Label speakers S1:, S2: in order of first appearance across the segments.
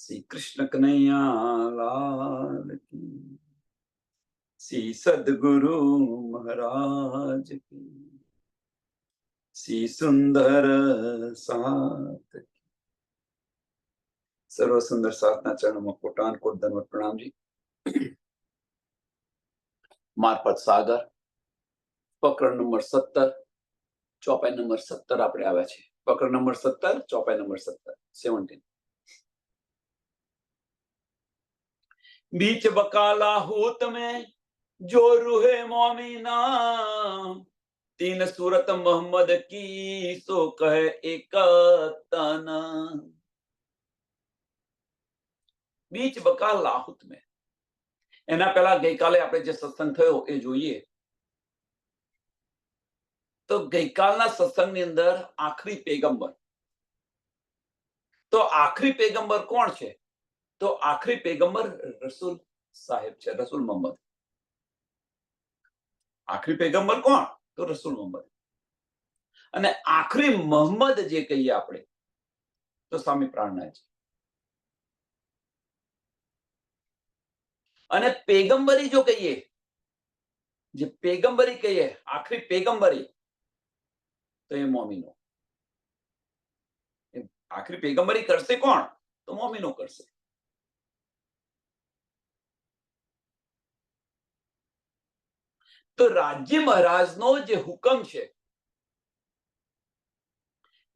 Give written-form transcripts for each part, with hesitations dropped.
S1: श्री कृष्ण कन्हैया लाल की, श्री सद्गुरु महाराज की, श्री सुंदर साथ की। सर्व सुंदर साधना चरण में कोटान कोट दंडवत प्रणाम जी। मार्फत सागर प्रकरण नंबर 17 ચોપાઈ નંબર 17 આપણે આવ્યા છે। પ્રકરણ નંબર 17 ચોપાઈ નંબર 17 बीच बकाला होत में जो रूहे मोमिना, तीन सूरत मोहम्मद की सो कहे एक तना। बीच बकाल लाहुत में એના પહેલા ગઈકાલે આપણે જે સત્સંગ થયો એ જોઈએ તો ગઈકાલના સત્સંગની અંદર આખરી પેગંબર, તો આખરી પેગંબર કોણ છે? તો આખરી પેગંબર રસૂલ સાહેબ છે, રસૂલ મોહમ્મદ। આખરી પેગંબર કોણ? તો રસૂલ મોહમ્મદ। અને આખરી મોહમ્મદ જે કહીએ આપણે તો સ્વામી પ્રાણનાથજી। અને પેગંબરી જો કહીએ, જે પેગંબરી કહીએ, આખરી પેગંબરી તો એ મોમીનો। આખરી પેગંબરી કરશે કોણ? તો મોમીનો કરશે। તો રાજ્ય મહારાજનો જે હુકમ છે,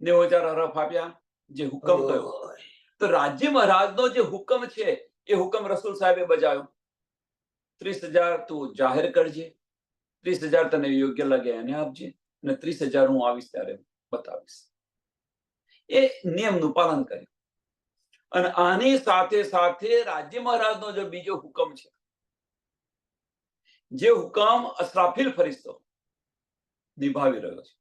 S1: 90,000 હરફ આપ્યા, જે હુકમ કયો, તો રાજ્ય મહારાજનો જે હુકમ છે એ હુકમ રસૂલ સાહેબે બજાવ્યો। 30,000 તું જાહેર કરજે, 30,000 તને યોગ્ય લાગે એને આપજે, અને 30,000 હું આવીશ ત્યારે બતાવીશ। એ નિયમનું પાલન કર્યું। અને આની સાથે સાથે રાજ્ય મહારાજનો જો બીજો હુકમ છે, જે હુકમ અસરાફીલ ફરિશ્તો નિભાવી રહ્યો છે।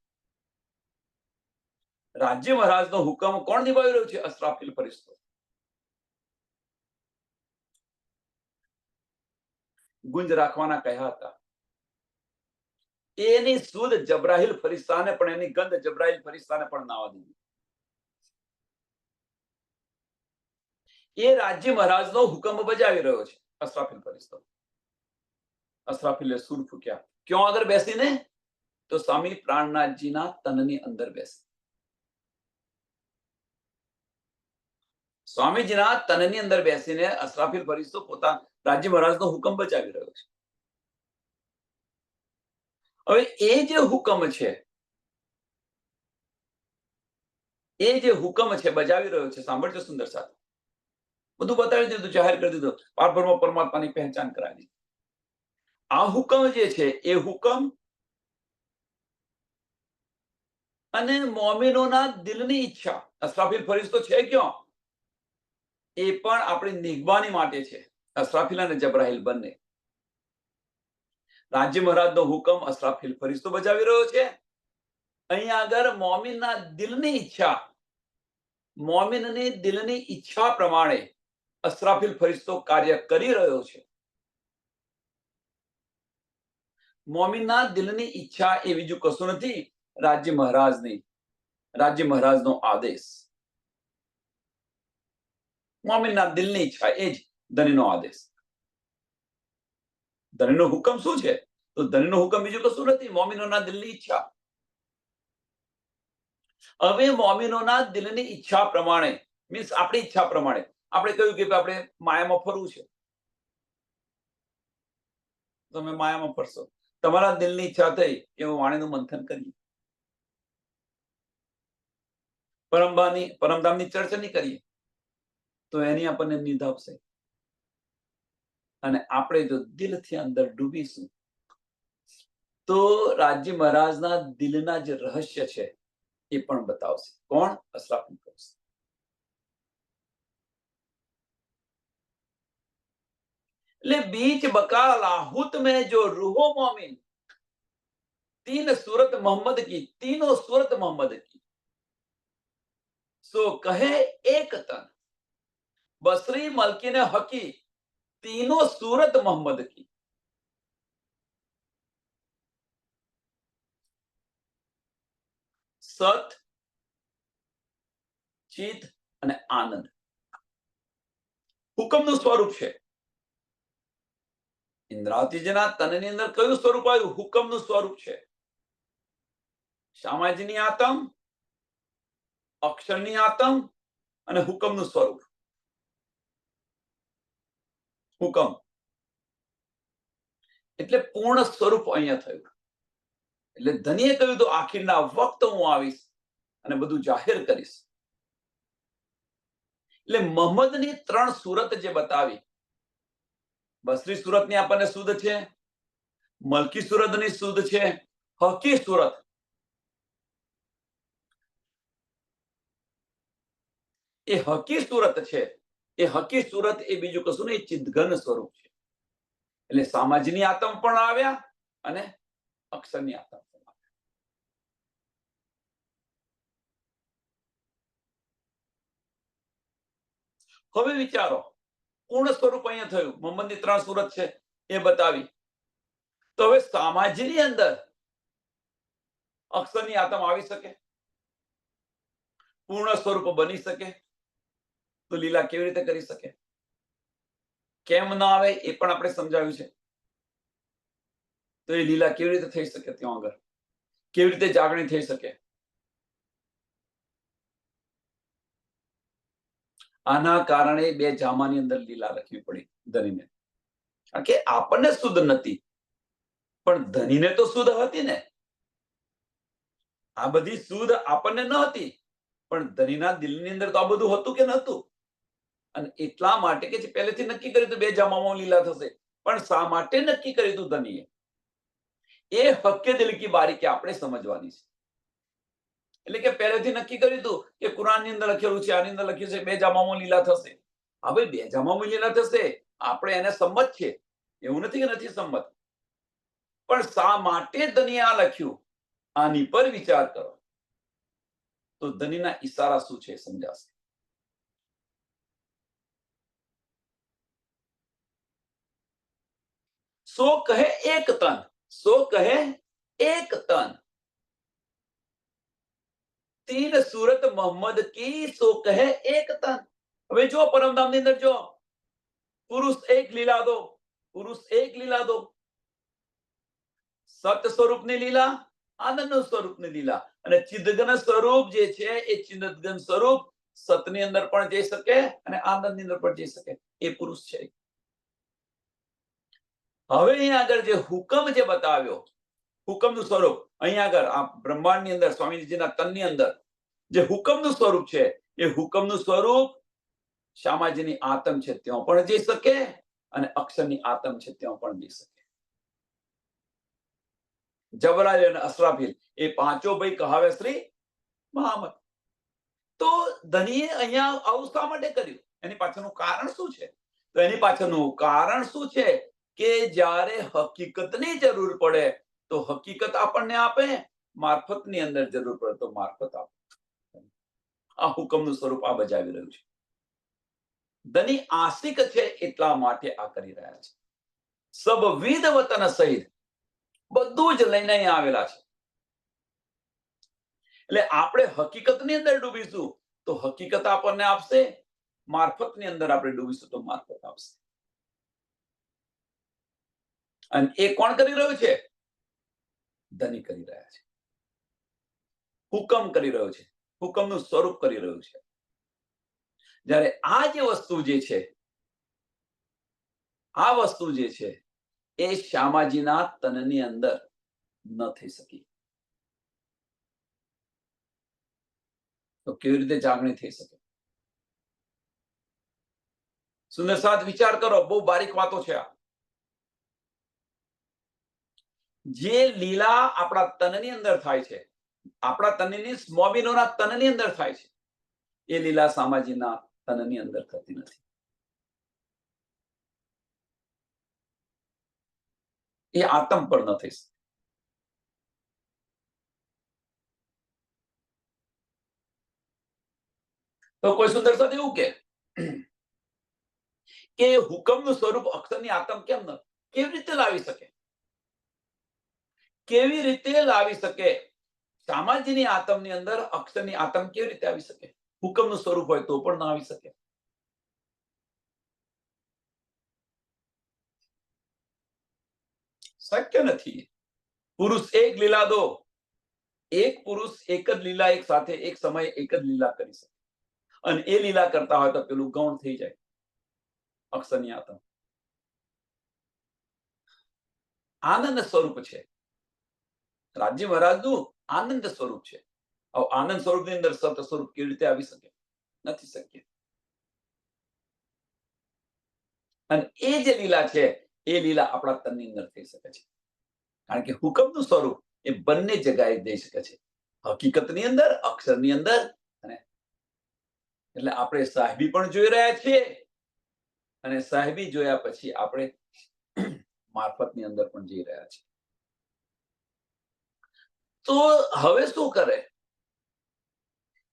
S1: રાજ્ય મહારાજનો હુકમ કોણ નિભાવી રહ્યો છે? અસરાફીલ ફરિશ્તો। ગુંજ રાખવાના કહ્યા હતા, એની સુધ જબ્રાહીલ ફરિશ્તાને પણ, એની ગંધ જબ્રાહીલ ફરિશ્તાને પણ નાવા દીધી। એ રાજ્ય મહારાજનો હુકમ બજાવી રહ્યો છે અસરાફીલ ફરિશ્તો। અસરાફીલે સુર ફૂક્યા, ક્યાં આગળ બેસીને? તો સ્વામી પ્રાણનાથજીના તનની અંદર બેસી। સ્વામીજીના તનની અંદર બેસીને અસરાફીલ ફરિશ્તો પોતાના રાજ્ય મહારાજનો હુકમ બજાવી રહ્યો છે। હવે એ જે હુકમ છે, એ જે હુકમ છે બજાવી રહ્યો છે, સાંભળજો સુંદર સાથે, બધું બતાવી દીધું, જાહેર કરી દીધું, પારબ્રહ્મ પરમાત્માની પહેચાન કરાવી દીધી। આ હુકમ જે છે એ હુકમ અને મોમિનોના દિલની ઈચ્છા, અસરાફીલ ફરિશ્તો છે ક્યાં? એ પણ આપણી નિગબાની માટે છે, અસરાફીલ અને જબ્રાહીલ બંને। રાજ્ય મહારાજનો હુકમ અસરાફીલ ફરિશ્તો બજાવી રહ્યો છે। અહીંયા આગળ મોમિનના દિલની ઈચ્છા, મોમિનની દિલની ઈચ્છા પ્રમાણે અસરાફીલ ફરિશ્તો કાર્ય કરી રહ્યો છે। મોમિનના દિલની ઈચ્છા એ બીજું કશું નથી, રાજ્ય મહારાજની, રાજ્ય મહારાજનો આદેશ। મોમિનના દિલની ઈચ્છા એ જ ધણીનો આદેશ। ધણીનો હુકમ શું છે? તો ધણીનો હુકમ બીજું કશું નથી, મોમિનોના દિલની ઈચ્છા। હવે મોમિનોના દિલની ઈચ્છા પ્રમાણે, મીન્સ આપણી ઈચ્છા પ્રમાણે, આપણે કહ્યું કે આપણે માયામાં ફરવું છે, તમે માયામાં ફરશો। તમારા દિલની ઈચ્છા થઈ કે હું વાણીનું મંથન કરીએ, પરમધામની ચર્ચા નહીં કરીએ, તો એની આપણને નિંદ આપશે। અને આપણે જો દિલથી અંદર ડૂબીશું તો રાજ્ય મહારાજના દિલના જે રહસ્ય છે એ પણ બતાવશે। કોણ? અસરાફીલ ફરિશ્તો। એટલે बीच बका लाहुत में जो रूहो मोमिन, तीन सूरत मोहम्मद की, तीनों सूरत मोहम्मद की, सो कहे एक तन। बसरी मलकी ने हकी, तीनों सूरत मोहम्मद की। સત, ચિત અને આનંદ, હુકમનું સ્વરૂપ છે. ઇન્દ્રાવતીજીના તનની અંદર કયું સ્વરૂપ આવ્યું? હુકમનું સ્વરૂપ છે. શામાજીની આતમ, અક્ષરની આતમ અને હુકમનું સ્વરૂપ. હુકમ એટલે પૂર્ણ સ્વરૂપ અહીંયા થયું. એટલે ધનીએ કહ્યું તો આખીરના વખત હું આવીશ અને બધું જાહેર કરીશ. એટલે મોહમ્મદની 3 સુરત જે બતાવી, બસરી સુરતની આપણને શુદ્ધ છે, મલકી સુરતની શુદ્ધ છે, હકી સુરત. એ હકી સુરત છે, એ હકી સુરત એ બીજું કશું નહીં, ચિદઘન સ્વરૂપ છે. એટલે સામાજની આતમ પણ આવ્યા અને અક્ષરની આતમ પણ આવ્યા. હવે વિચારો, પૂર્ણ સ્વરૂપ અહીંયા થયું. મોહમ્મદની 3 સુરત છે એ બતાવી. તો હવે સામાજની અંદર અક્ષરની આતમ આવી શકે, પૂર્ણ સ્વરૂપ બની શકે, તો લીલા કેવી રીતે કરી શકે? કેમ ના આવે એ પણ આપણે સમજાવ્યું છે. તો એ લીલા કેવી રીતે થઈ શકે? ત્યાં આગળ કેવી રીતે જાગણી થઈ શકે? આના કારણે 2 જામાની અંદર લીલા લખવી પડી ધનીને. કારણ કે આપણને શુદ્ધ નથી, પણ ધનીને તો શુદ્ધ હતી ને. આ બધી શુદ્ધ આપણને ન હતી, પણ ધનીના દિલની અંદર તો આ બધું હતું કે નહોતું? અને એટલા માટે કે પહેલેથી નક્કી કર્યું હતું 2 જામામાં લીલા થશે. પણ શા માટે નક્કી કર્યું હતું ધનીએ? એ હક્કે દિલ કી બારીકી આપણે સમજવાની છે. એટલે કે પહેલેથી નક્કી કર્યું હતું કે કુરાનની અંદર લખેલું છે, આની અંદર લખ્યું છે 2 જામામાં લીલા થશે. હવે 2 જામામાં લીલા થશે, આપણે એને સંમત છે, એવું નથી કે નથી સંમત. પણ શા માટે ધનીએ આ લખ્યું, આની પર વિચાર કરો તો ધનીના ઈશારા શું છે સમજાશે. સો કહે એક તન, સો કહે એક તન, 3 सूरत मोहम्मद की, सो कहे एक तन. હવે જો પરમધામની અંદર જો પુરુષ એક લીલા દો, પુરુષ એક લીલા દો, સત સ્વરૂપની લીલા, આનંદનું સ્વરૂપની લીલા. અને ચિદઘન સ્વરૂપ જે છે એ ચિદઘન સ્વરૂપ સતની અંદર પણ જઈ શકે અને આનંદની અંદર પણ જઈ શકે. એ પુરુષ છે. હવે અહીંયા આગળ જે હુકમ જે બતાવ્યો, હુકમનું સ્વરૂપ, અહીંયા આગળ આ બ્રહ્માંડની અંદર સ્વામીજીના તનની અંદર જે હુકમનું સ્વરૂપ છે, એ હુકમનું સ્વરૂપ શામાજીની આતમ છે ત્યાં પણ જઈ શકે અને અક્ષરની આતમ છે ત્યાં પણ જઈ શકે. જબરાઈલ અને અસરાફીલ એ 5 ભાઈ કહાવે શ્રી મહામત. તો ધનીએ અહીંયા આવું શા માટે કર્યું? એની પાછળનું કારણ શું છે? તો એની પાછળનું કારણ શું છે કે જ્યારે હકીકતની જરૂર પડે તો હકીકત આપણને આપે, મારફતની અંદર જરૂર પડે તો મારફત આપે. આ હુકમનું સ્વરૂપ આ બજાવી રહ્યું છે. ધની આશિક છે એટલા માટે આ કરી રહ્યા છે. સબ વિધ વતન સહિત બધું જ લઈને અહીંયા આવેલા છે. એટલે આપણે હકીકતની અંદર ડૂબીશું તો હકીકત આપણને આપશે, મારફતની અંદર આપણે ડૂબીશું તો મારફત આપશે. અને એ કોણ કરી રહ્યું છે? ધની કરી રહ્યા છે. હુકમ કરી રહ્યો છે, હુકમનું સ્વરૂપ કરી રહ્યું છે. જ્યારે આ જે વસ્તુ જે છે, આ વસ્તુ જે છે એ શ્યામાજીના તનની અંદર ન થઈ શકી, તો કેવી રીતે જાગણી થઈ શકે? સુંદર સાથ વિચાર કરો, બહુ બારીક વાતો છે આ. જે લીલા આપણા તનની અંદર થાય છે, આપણા તનની મોમીનોના તનની અંદર થાય છે, એ લીલા સામાજીના તનની અંદર થતી નથી. એ આતમ પણ ન થઈ શકે. તો કોઈ સુંદર સાથ એવું કે હુકમનું સ્વરૂપ અક્ષરની આતમ કેમ ન, કેવી રીતે લાવી શકે? કેવી રીતે લાવી શકે? સામાજીની આતમની અંદર અક્ષરની આતમ કેવી રીતે આવી શકે? હુકમનું સ્વરૂપ હોય તો પણ ના આવી શકે. શક્ય નથી. પુરુષ એક લીલા દો, એક પુરુષ એક જ લીલા એક સાથે એક સમયે એક જ લીલા કરી શકે, અને એ લીલા કરતા હોય તો પેલું ગૌણ થઈ જાય, અક્ષરની આત્મ. આનંદ સ્વરૂપ છે રાજ્ય મહારાજનું, આનંદ સ્વરૂપ છે. આનંદ સ્વરૂપની અંદર સત સ્વરૂપ કેવી રીતે આવી શકે? નથી શક્ય. અને એ જે લીલા છે એ લીલા આપણા તનની અંદર થઈ શકે છે, કારણ કે હુકમનું સ્વરૂપ એ બંને જગ્યાએ જઈ શકે છે, હકીકતની અંદર, અક્ષરની અંદર. અને એટલે આપણે સાહેબી પણ જોઈ રહ્યા છીએ, અને સાહેબી જોયા પછી આપણે મારફતની અંદર પણ જઈ રહ્યા છીએ. તો હવે શું કરે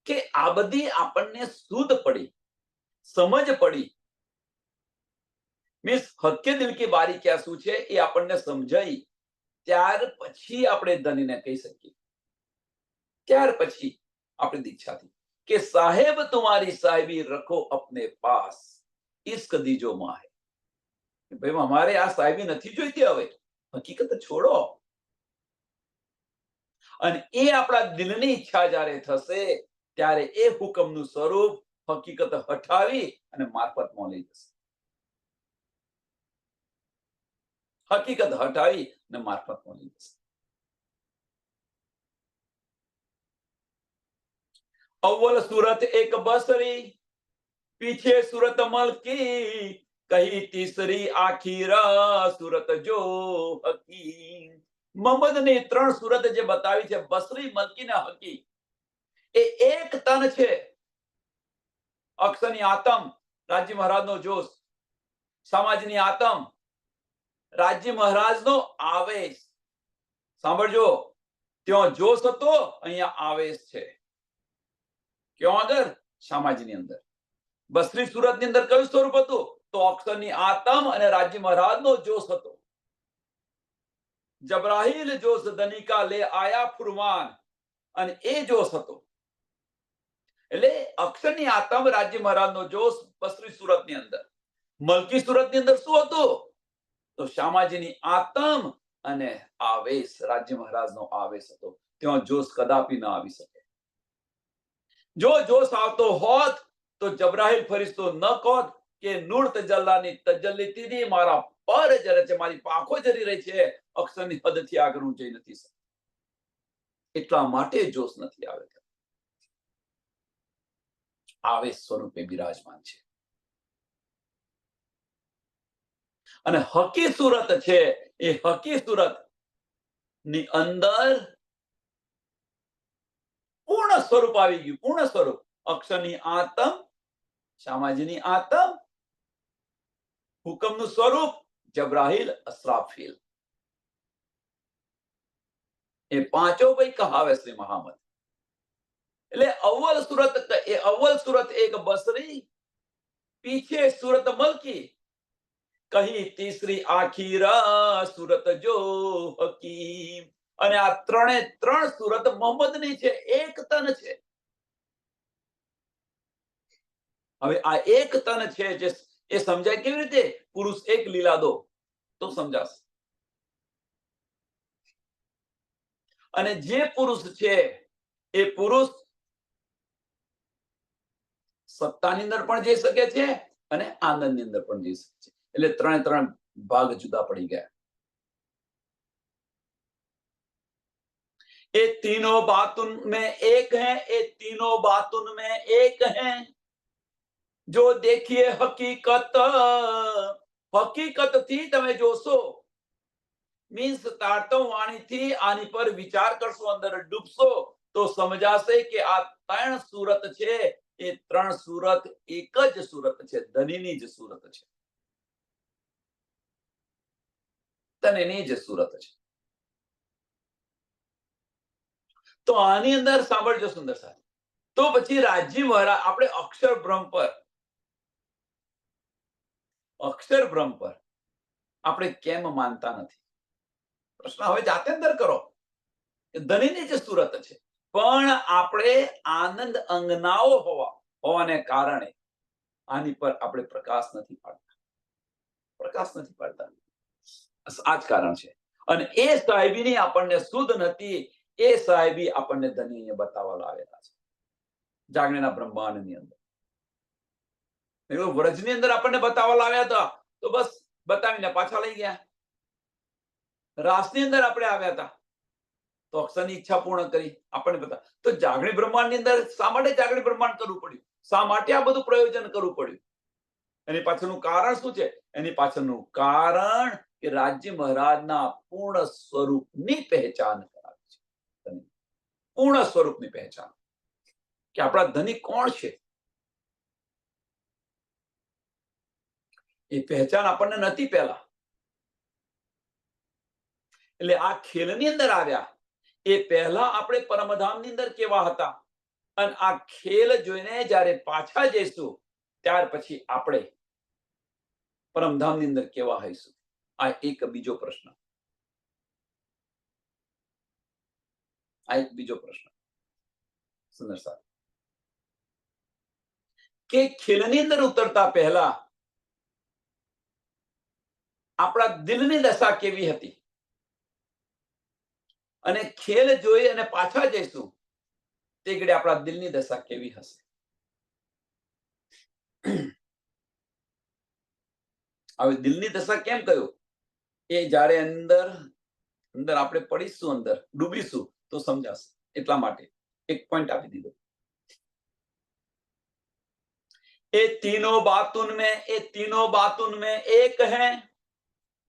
S1: કે આ બધી આપણને શુદ્ધ પડી, સમજ પડી, મીન્સ હક્કે દિલ કી બારી ક્યાં શું છે એ આપણને સમજાઈ, ત્યાર પછી આપણે ધનીને કહી શકીએ, ત્યાર પછી આપણી દીક્ષાથી કે સાહેબ તુમારી સાહેબી રખો અપને પાસ, ઇશ્ક દીજો માહે. ભાઈ અમારે આ સાહેબી નથી જોઈતી, હવે હકીકત છોડો. અને એ આપણા દિલની ઈચ્છા જ્યારે થશે ત્યારે એ હુકમનું સ્વરૂપ હકીકત હટાવી અને મારફતમાં લઈ જશે, હકીકત હટાવી અને મારફતમાં લઈ જશે. અવ્વલ सूरत एक बसरी, पीछे सूरत मलकी, कही तीसरी आखिर सूरत जो हकी. મોહમ્મદની 3 સુરત જે બતાવી છે, બસરી, મલકી ને હકી, એ એક તન છે. અક્ષરની આતમ, રાજ્ય મહારાજનો જોશ. સમાજની આતમ, રાજ્ય મહારાજનો આવેશ. સાંભળજો, ત્યાં જોશ હતો, અહીંયા આવેશ છે. ક્યાં આગળ? સમાજની અંદર. બસરી સુરતની અંદર કયું સ્વરૂપ હતું? તો અક્ષરની આતમ અને રાજ્ય મહારાજનો જોશ હતો. જબરાહીલ જોશ દનિકા લે આયા ફુરમાન, અને એ જોશ હતો. એટલે અક્ષરની આતમ, રાજ્ય મહારાજનો જોશ બસરી સુરતની અંદર. મલકી સુરતની અંદર શું હતું? તો શામાજીની આતમ અને આવેશ, રાજ્ય મહારાજનો આવેશ હતો. ત્યાં જોશ કદાપી ના આવી શકે. જો જોશ આવતો હોત તો જબરાહીલ ફરિશ્તો ન કહત કે નૂર તજલ્લાની તજલ્લીથી મારા પર જરે છે, મારી પાંખો જરી રહી છે, અક્ષરની હદથી આગળ હું જઈ નથી શકતો. એટલા માટે જોશ નથી આવે, આવેશ સ્વરૂપે બિરાજમાન છે. અને હકી સુરત છે, એ હકી સુરત ની અંદર પૂર્ણ સ્વરૂપ આવી ગયું, પૂર્ણ સ્વરૂપ. અક્ષરની આતમ, શામાજીની આતમ, હુકમનું સ્વરૂપ જબરાહીલ, અસરાફીલ. એ પાંચો ભાઈ કહાવે શ્રી મહામદ. એટલે અવ્વલ સુરત, એ અવ્વલ સુરત એક બસરી, પીછે સુરત મલકી, કહી તીસરી આખીર સુરત જો હકીમ. અને આ 3 સુરત મોહમ્મદની છે, એક તન છે. હવે આ એક તન છે, જે એ સમજાય કેવી રીતે? પુરુષ એક લીલા દો તો સમજાશે. અને જે પુરુષ છે એ પુરુષ સત્તાની અંદર પણ જઈ શકે છે અને આનંદની અંદર પણ જઈ શકે છે. એટલે 3 ભાગ જુદા પડી ગયા. ये तीनों बातुन में एक है, ये तीनों बातुन में एक है, जो देखिए हकीकत, હકીકત થી તમે જોશો, મીન્સ તારતમ વાણીથી આની પર વિચાર કરશો, અંદર ડૂબશો, તો સમજાશે કે આ 3 સુરત છે, એ 3 સુરત એક જ સુરત છે, ધનીની જ સુરત છે, ધનીની જ સુરત છે. તો આની અંદર સાંભળજો સુંદર સાહેબ. તો પછી રાજ્ય મહારાજ, આપણે અક્ષર બ્રહ્મ પર આપણે કેમ માનતા નથી? પ્રશ્ન હવે જાતે અંદર કરો. ધનીની જ સુરત છે, પણ આપણે આનંદ અંગનાઓ હોવાને કારણે આની પર આપણે પ્રકાશ નથી પાડતા. આ જ કારણ છે. અને એ સાહેબીની આપણને શુદ્ધ નથી, એ સાહેબી આપણને ધની બતાવવા લાવેલા છે જાગણીના બ્રહ્માંડની અંદર. વ્રજની અંદર આપણને બતાવવા લાવ્યા હતા તો બસ બતાવીને પાછા લઈ ગયા. રાસની અંદર આપણે આવ્યા હતા તો અક્ષરની ઈચ્છા પૂર્ણ કરી આપણને બતા. તો જાગણી બ્રહ્માંડની અંદર શા માટે જાગણી બ્રહ્માંડ કરવું પડ્યું? શા માટે આ બધું પ્રયોજન કરવું પડ્યું? એની પાછળનું કારણ શું છે? એની પાછળનું કારણ કે રાજ્ય મહારાજના પૂર્ણ સ્વરૂપની પહેચાન કરાવી છે. પૂર્ણ સ્વરૂપની પહેચાન કે આપણા ધની કોણ છે એ પહેચાન આપણને નથી પહેલા. એટલે આ ખેલની અંદર આવ્યા એ પહેલા આપણે પરમધામની અંદર કેવા હતા અને આ ખેલ જોઈને જ્યારે પાછા જઈશું ત્યાર પછી આપણે પરમધામની અંદર કેવા હઈશું? આ એક બીજો પ્રશ્ન. આ એક બીજો પ્રશ્ન સુંદર સાહેબ કે ખેલની અંદર ઉતરતા પહેલા આપણા દિલની દશા કેવી હતી અને ખેલ જોઈ અને પાછા જઈશું તે ઘડી આપણા દિલની દશા કેવી હશે? હવે દિલની દશા કેમ કહ્યું એ જ્યારે અંદર અંદર આપણે પડીશું, અંદર ડૂબીશું તો સમજાશે. એટલા માટે એક પોઈન્ટ આપી દીધો. ये तीनों बातुन में एक है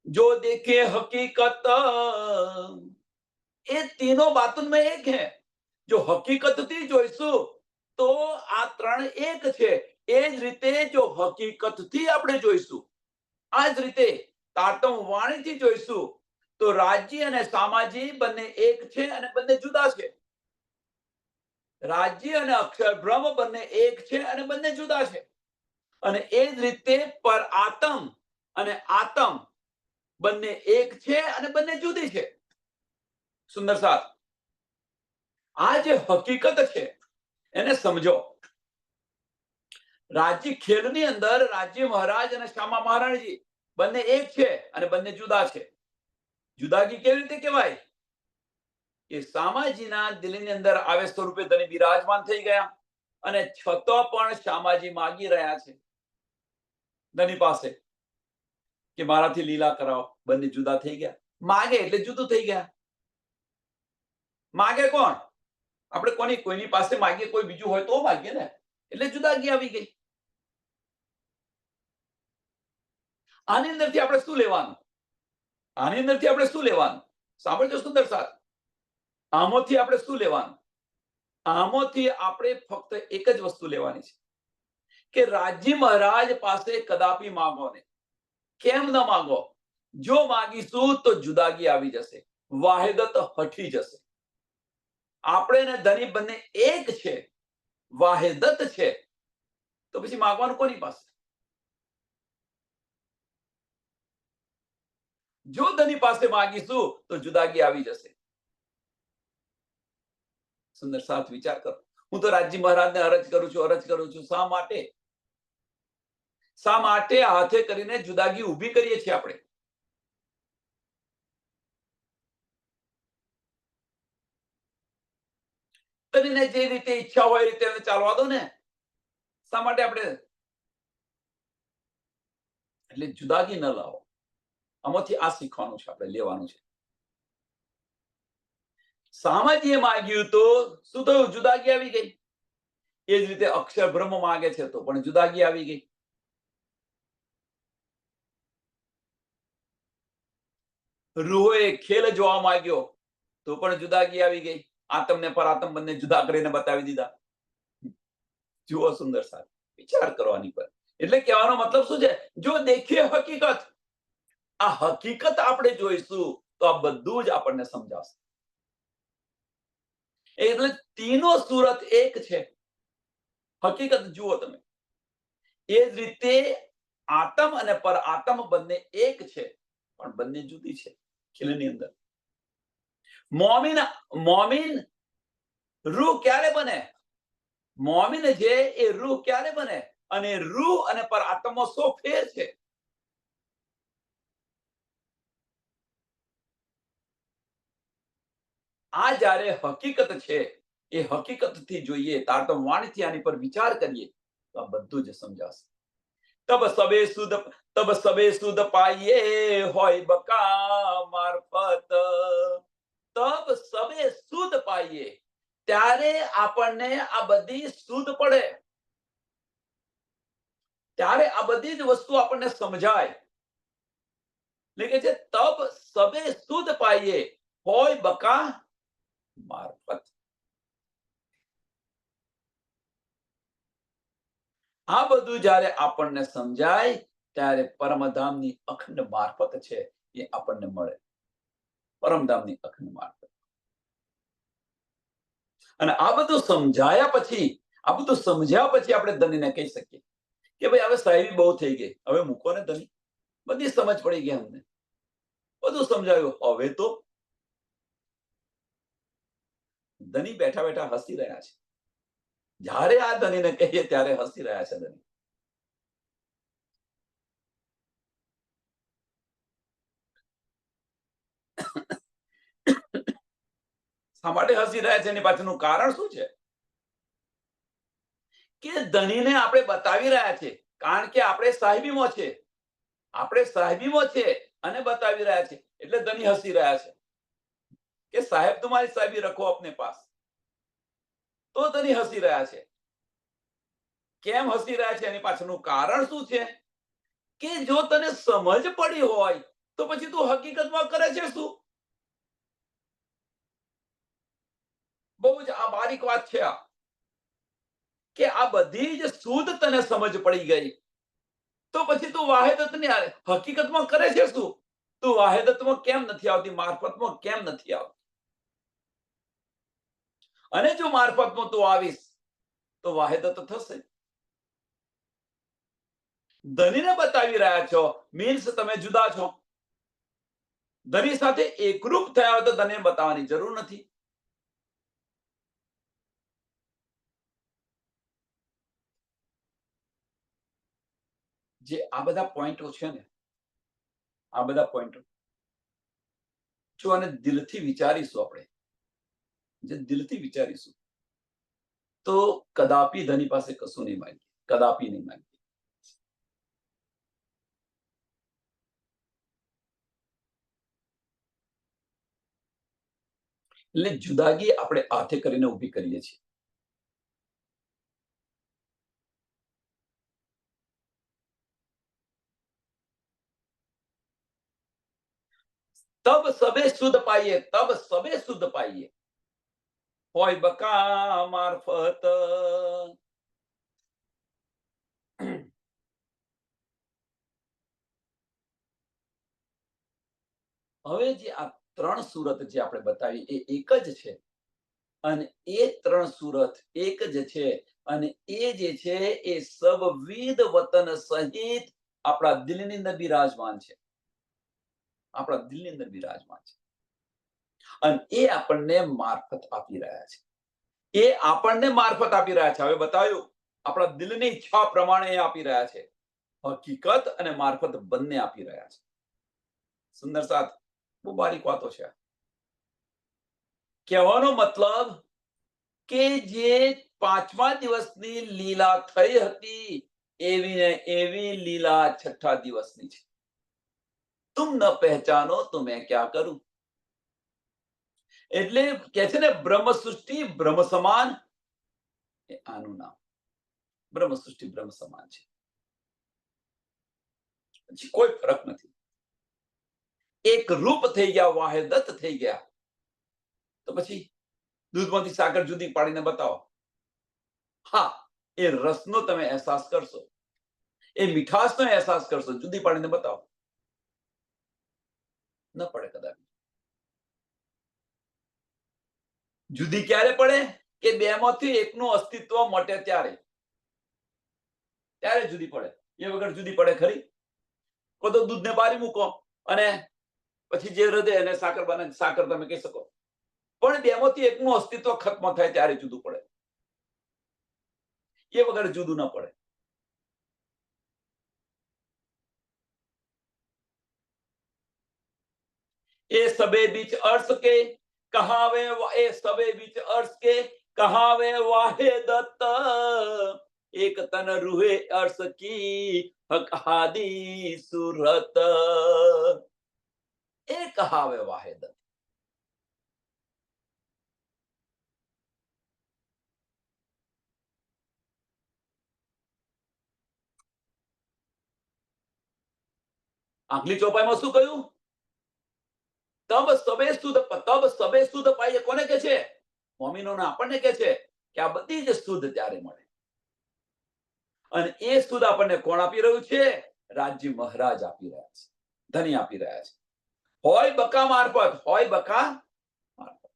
S1: जो देखे हकीकत. ये तीनों बातुन में एक है जो હકીકતથી જોઈશું તો આ ત્રણ એક છે. એ જ રીતે જો હકીકતથી આપણે જોઈશું, આ જ રીતે તાતમ વાણીથી જોઈશું તો રાજ્ય અને સામાજી બંને એક છે અને બંને જુદા છે. રાજ્ય અને અક્ષર બ્રહ્મ બંને એક છે અને બંને જુદા છે. અને એ જ રીતે પર આતમ અને આતમ બંને એક છે અને બંને જુદી છે. સુંદર સાથ, આ જે હકીકત છે એને સમજો. રાજ્ય ખેલની અંદર રાજ્ય મહારાજ અને શ્યામા મહારાણીજી બંને એક છે અને બંને જુદા છે. જુદાગી કેવી રીતે કહેવાય? કે શામાજીના દિલની અંદર આવે સ્વરૂપે ધની બિરાજમાન થઈ ગયા અને છતાં પણ શ્યામાજી માગી રહ્યા છે ધની પાસે કે મારાથી લીલા કરાવો. બંને જુદા થઈ ગયા. માગે એટલે જુદું થઈ ગયા. માગે કોણ? આપણે કોઈની પાસે માગીએ, કોઈ બીજું હોય તો માગીએ ને, એટલે જુદાગી આવી ગઈ. આની અંદરથી આપણે શું લેવાનું? આની અંદરથી આપણે શું લેવાનું? સાંભળજો સુંદર સાથ, આમાંથી આપણે શું લેવાનું? આમાંથી આપણે ફક્ત એક જ વસ્તુ લેવાની છે કે રાજ્ય મહારાજ પાસે કદાપી માગો ને. કેમ ન માગો? જો માગીશું તો જુદાગી આવી જશે, વાહિદત હટી જશે. આપણે ને ધની બંને એક છે, વાહિદત છે, તો પછી માગવાનું કોની પાસે? જો ધની પાસે માગીશું તો જુદાગી આવી જશે. સુંદર સાથ વિચાર કરો. હું તો રાજ્ય મહારાજને અરજ કરું છું. શા માટે? શા માટે હાથે કરીને જુદાગી ઊભી કરીએ છીએ આપણે? તને જે રીતે ઈચ્છા હોય એ રીતે ચાલવા દો ને. શા માટે આપણે? એટલે જુદાગી ન લાવો. આમાંથી આ શીખવાનું છે, આપણે લેવાનું છે. સામાજીએ માગ્યું તો શું થયું? જુદાગી આવી ગઈ. એ જ રીતે અક્ષર બ્રહ્મ માગે છે તો પણ જુદાગી આવી ગઈ. રૂહોએ ખેલ જોવા માંગ્યો તો પણ જુદાગી આવી ગઈ. આતમ ને પરાતમ બંને જુદા કરીને બતાવી દીધા. જુઓ સુંદર સાથ, વિચાર કરવાની પર. એટલે કહેવાનો મતલબ શું છે? જો દેખીએ હકીકત, આ હકીકત આપણે જોઈશું તો આ બધું જ આપણને સમજાશે. એટલે તીનો સુરત એક છે. હકીકત જુઓ તમે. એ જ રીતે આતમ અને પર આતમ બંને એક છે પણ બંને જુદી છે. ખેલની અંદર મોમીન રૂહ ક્યારે બને? મોમીન જે એ રૂહ ક્યારે બને? અને રૂહ અને પર આત્મા સો ફેર છે. આ જ્યારે હકીકત છે, એ હકીકતથી જોઈએ, તારતમ્યવાણીથી આની પર વિચાર કરીએ તો આ બધું જ સમજાશે. તબ સબે સુદ પાઈએ હોય બકા મારફત. તબ સબે સુદ પાઈએ, ત્યારે આપણને આ બધી સુદ પડે, ત્યારે આ બધી જ વસ્તુ આપણને સમજાય. એટલે કે છે તબ સબે સુદ પાઈએ હોય બકા મારફત. આ બધું જ્યારે આપણને સમજાય ત્યારે પરમધામની અખંડ મારફત છે એ આપણને મળે. પરમધામની અખંડ મારફત. અને આ બધું સમજાયા પછી, આ બધું સમજ્યા પછી આપણે ધનીને કહી શકીએ કે ભાઈ હવે સાહેબી બહુ થઈ ગઈ, હવે મૂકો ને ધની, બધી સમજ પડી ગઈ અમને, બધું સમજાયું, હવે તો ધની બેઠા બેઠા હસી રહ્યા છે. જ્યારે આ ધનીને કહીએ ત્યારે હસી રહ્યા છે ધની. શા માટે હસી રહ્યા છે એની પાછળનું કારણ શું છે? કે ધણીને આપણે બતાવી રહ્યા છે, કારણ કે આપણે સાહેબીમાં છે, આપણે સાહેબીમાં છે અને બતાવી રહ્યા છે, એટલે ધણી હસી રહ્યા છે કે સાહેબ તમારી સાહેબી રખો અપને પાસ. તો ધણી હસી રહ્યા છે. કેમ હસી રહ્યા છે એની પાછળનું કારણ શું છે? કે જો તને સમજ પડી હોય તો પછી તું હકીકતમાં કરે છે શું? બહુ જ આ બારીક વાત છે આ, કે આ બધી જ શુદ્ધ તને સમજ પડી ગઈ તો પછી તું વાહેદતની હકીકતમાં કરે છે શું? તું વાહેદતમાં કેમ નથી આવતી, મારફતમાં કેમ નથી આવતી? અને જો મારફતમાં તું આવીશ તો વાહેદત થશે. ધનીને બતાવી રહ્યા છો મીન્સ તમે જુદા છો. ધની સાથે એકરૂપ થયા હોય તો ધનીને બતાવવાની જરૂર નથી. જે આ બધા પોઈન્ટો છે ને, આ બધા પોઈન્ટો જો આને દિલથી વિચારીશું, આપણે જે દિલથી વિચારીશું તો કદાપી ધની પાસે કશું નહીં માંગીએ, કદાપી નહીં માંગીએ. એટલે જુદાગી આપણે હાથે કરીને ઊભી કરીએ છીએ. તબ સબે શુદ્ધ પાઈએ, તબ સબે શુદ્ધ પાઈએ હોય બકા મારફત. હવે જે આ ત્રણ સુરત જે આપણે બતાવી એ એક જ છે, અને એ ત્રણ સુરત એક જ છે, અને એ જે છે એ સબવિધ વતન સહિત આપણા દિલની અંદર બિરાજમાન છે, આપણા દિલની અંદર બિરાજમાન છે. અને એ આપણને મારફત આપી રહ્યા છે, એ આપણને મારફત આપી રહ્યા છે. હવે બતાવ્યું આપણા દિલની ઈચ્છા પ્રમાણે એ આપી રહ્યા છે. હકીકત અને મારફત બંને આપી રહ્યા છે. સુંદર સાથ, બહુ બારીક વાતો છે. કહેવાનો મતલબ કે જે પાંચમા દિવસની લીલા થઈ હતી એવી ને એવી લીલા છઠ્ઠા દિવસની છે. તુમ ન પહેચાનો તો મેં ક્યાં કરું. એટલે કે છે ને બ્રહ્મ સૃષ્ટિ બ્રહ્મ સમાન, એ આનું નામ. બ્રહ્મ સૃષ્ટિ બ્રહ્મ સમાન છે, પછી કોઈ ફરક નથી. એક રૂપ થઈ ગયા, વાહેદત થઈ ગયા, તો પછી દૂધમાંથી સાકર જુદી પાડીને બતાવો. હા, એ રસનો તમે અહેસાસ કરશો, એ મીઠાશનો અહેસાસ કરશો, જુદી પાડીને બતાવો, ન પડે કદાચ. જુદી ક્યારે પડે? કે બેમાંથી એકનું અસ્તિત્વ મટે ત્યારે, ત્યારે જુદી પડે. એ વગર જુદી પડે ખરી? તો દૂધને બારી મૂકો અને પછી જે હૃદય એને સાકર બને, સાકર તમે કહી શકો, પણ બેમાંથી એકનું અસ્તિત્વ ખત્મ થાય ત્યારે જુદું પડે, એ વગર જુદું ન પડે. એ સબે બીચ અર્શ કે कहावे ए सबे बीच अर्श के, कहावे वाहे दत्त, एक तन रूहे अर्श की हक हादी सूरत, ए कहावे वाहे दत्त. આગલી ચોપાઈમાં શું કહ્યું? તબ સબે શુદ્ધ પાઈએ. કોને કે છે? મોમીનોને આપણને કે છે કે આ બધી જ શુદ્ધ ત્યારે મળે. અને એ શુદ્ધ આપણને કોણ આપી રહ્યું છે? રાજ્ય મહારાજ આપી રહ્યા છે, ધની આપી રહ્યા છે. હોય બકા મારફત, હોય બકા મારફત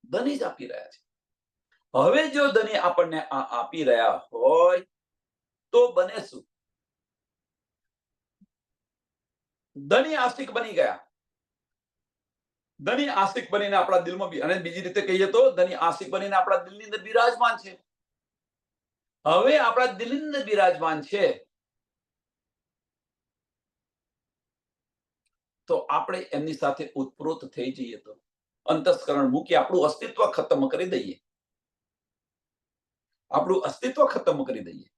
S1: ધની જ આપી રહ્યા છે. હવે જો ધની આપણને આ આપી રહ્યા હોય તો બને શું? ધની આસ્તિક બની ગયા. ધની આસ્તિક બનીને આપણા દિલમાં બી, અને બીજી રીતે કહીએ તો ધની આસ્તિક બનીને આપણા દિલની અંદર બિરાજમાન છે. હવે આપણા દિલની અંદર બિરાજમાન છે તો આપણે એમની સાથે ઉતપ્રોત થઈ જઈએ તો અંતસ્કરણ મૂકી આપણું અસ્તિત્વ ખતમ કરી દઈએ, આપણું અસ્તિત્વ ખતમ કરી દઈએ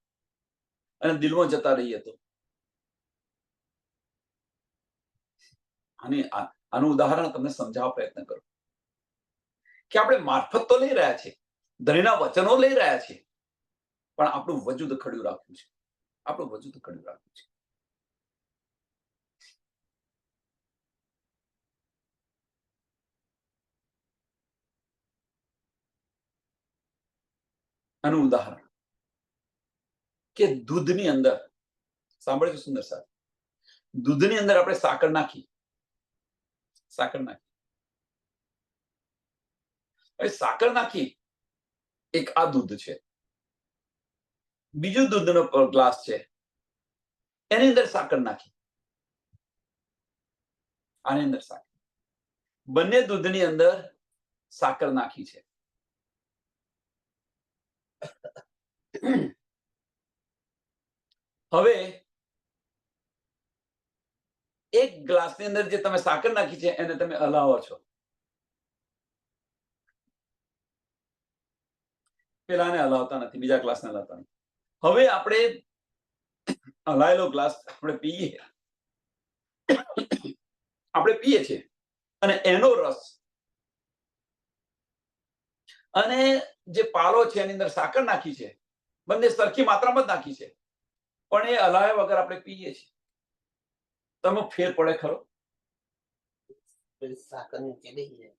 S1: અને દિલમાં જતા રહીએ તો આનું ઉદાહરણ તમને સમજાવવા પ્રયત્ન કરું કે આપણે મારફત તો લઈ રહ્યા છીએ, ધણીના વચનો લઈ રહ્યા છીએ, પણ આપણું વજૂદ ખડ્યું રાખ્યું છે. આપણું વજૂદ ખડ્યું રાખ્યું છે. આનું ઉદાહરણ કે દૂધની અંદર, સાંભળજો સુંદર સાહેબ, દૂધની અંદર આપણે સાકર નાખી, હવે સાકર નાખી, એક આ દૂધ છે, બીજું દૂધનો ગ્લાસ છે, એની અંદર સાકર નાખી, આની અંદર સાકર, બંને દૂધની અંદર સાકર નાખી છે. હવે એક ગ્લાસની અંદર જે તમે સાકર નાખી છે એને તમે હલાવો છો, પેલાને હલાવતા નથી, બીજા ગ્લાસને હલાવતા નથી. હવે આપણે હલાયેલો ગ્લાસ આપણે પીએ છીએ અને એનો રસ અને જે પાલો છે એની અંદર સાકર નાખી છે, બંને સરખી માત્રામાં જ નાખી છે, પણ એ હલાવ્યા વગર આપણે પીએ છીએ. તમે ફેર પડે ખરો? સાકર નીચે બેસી જાય.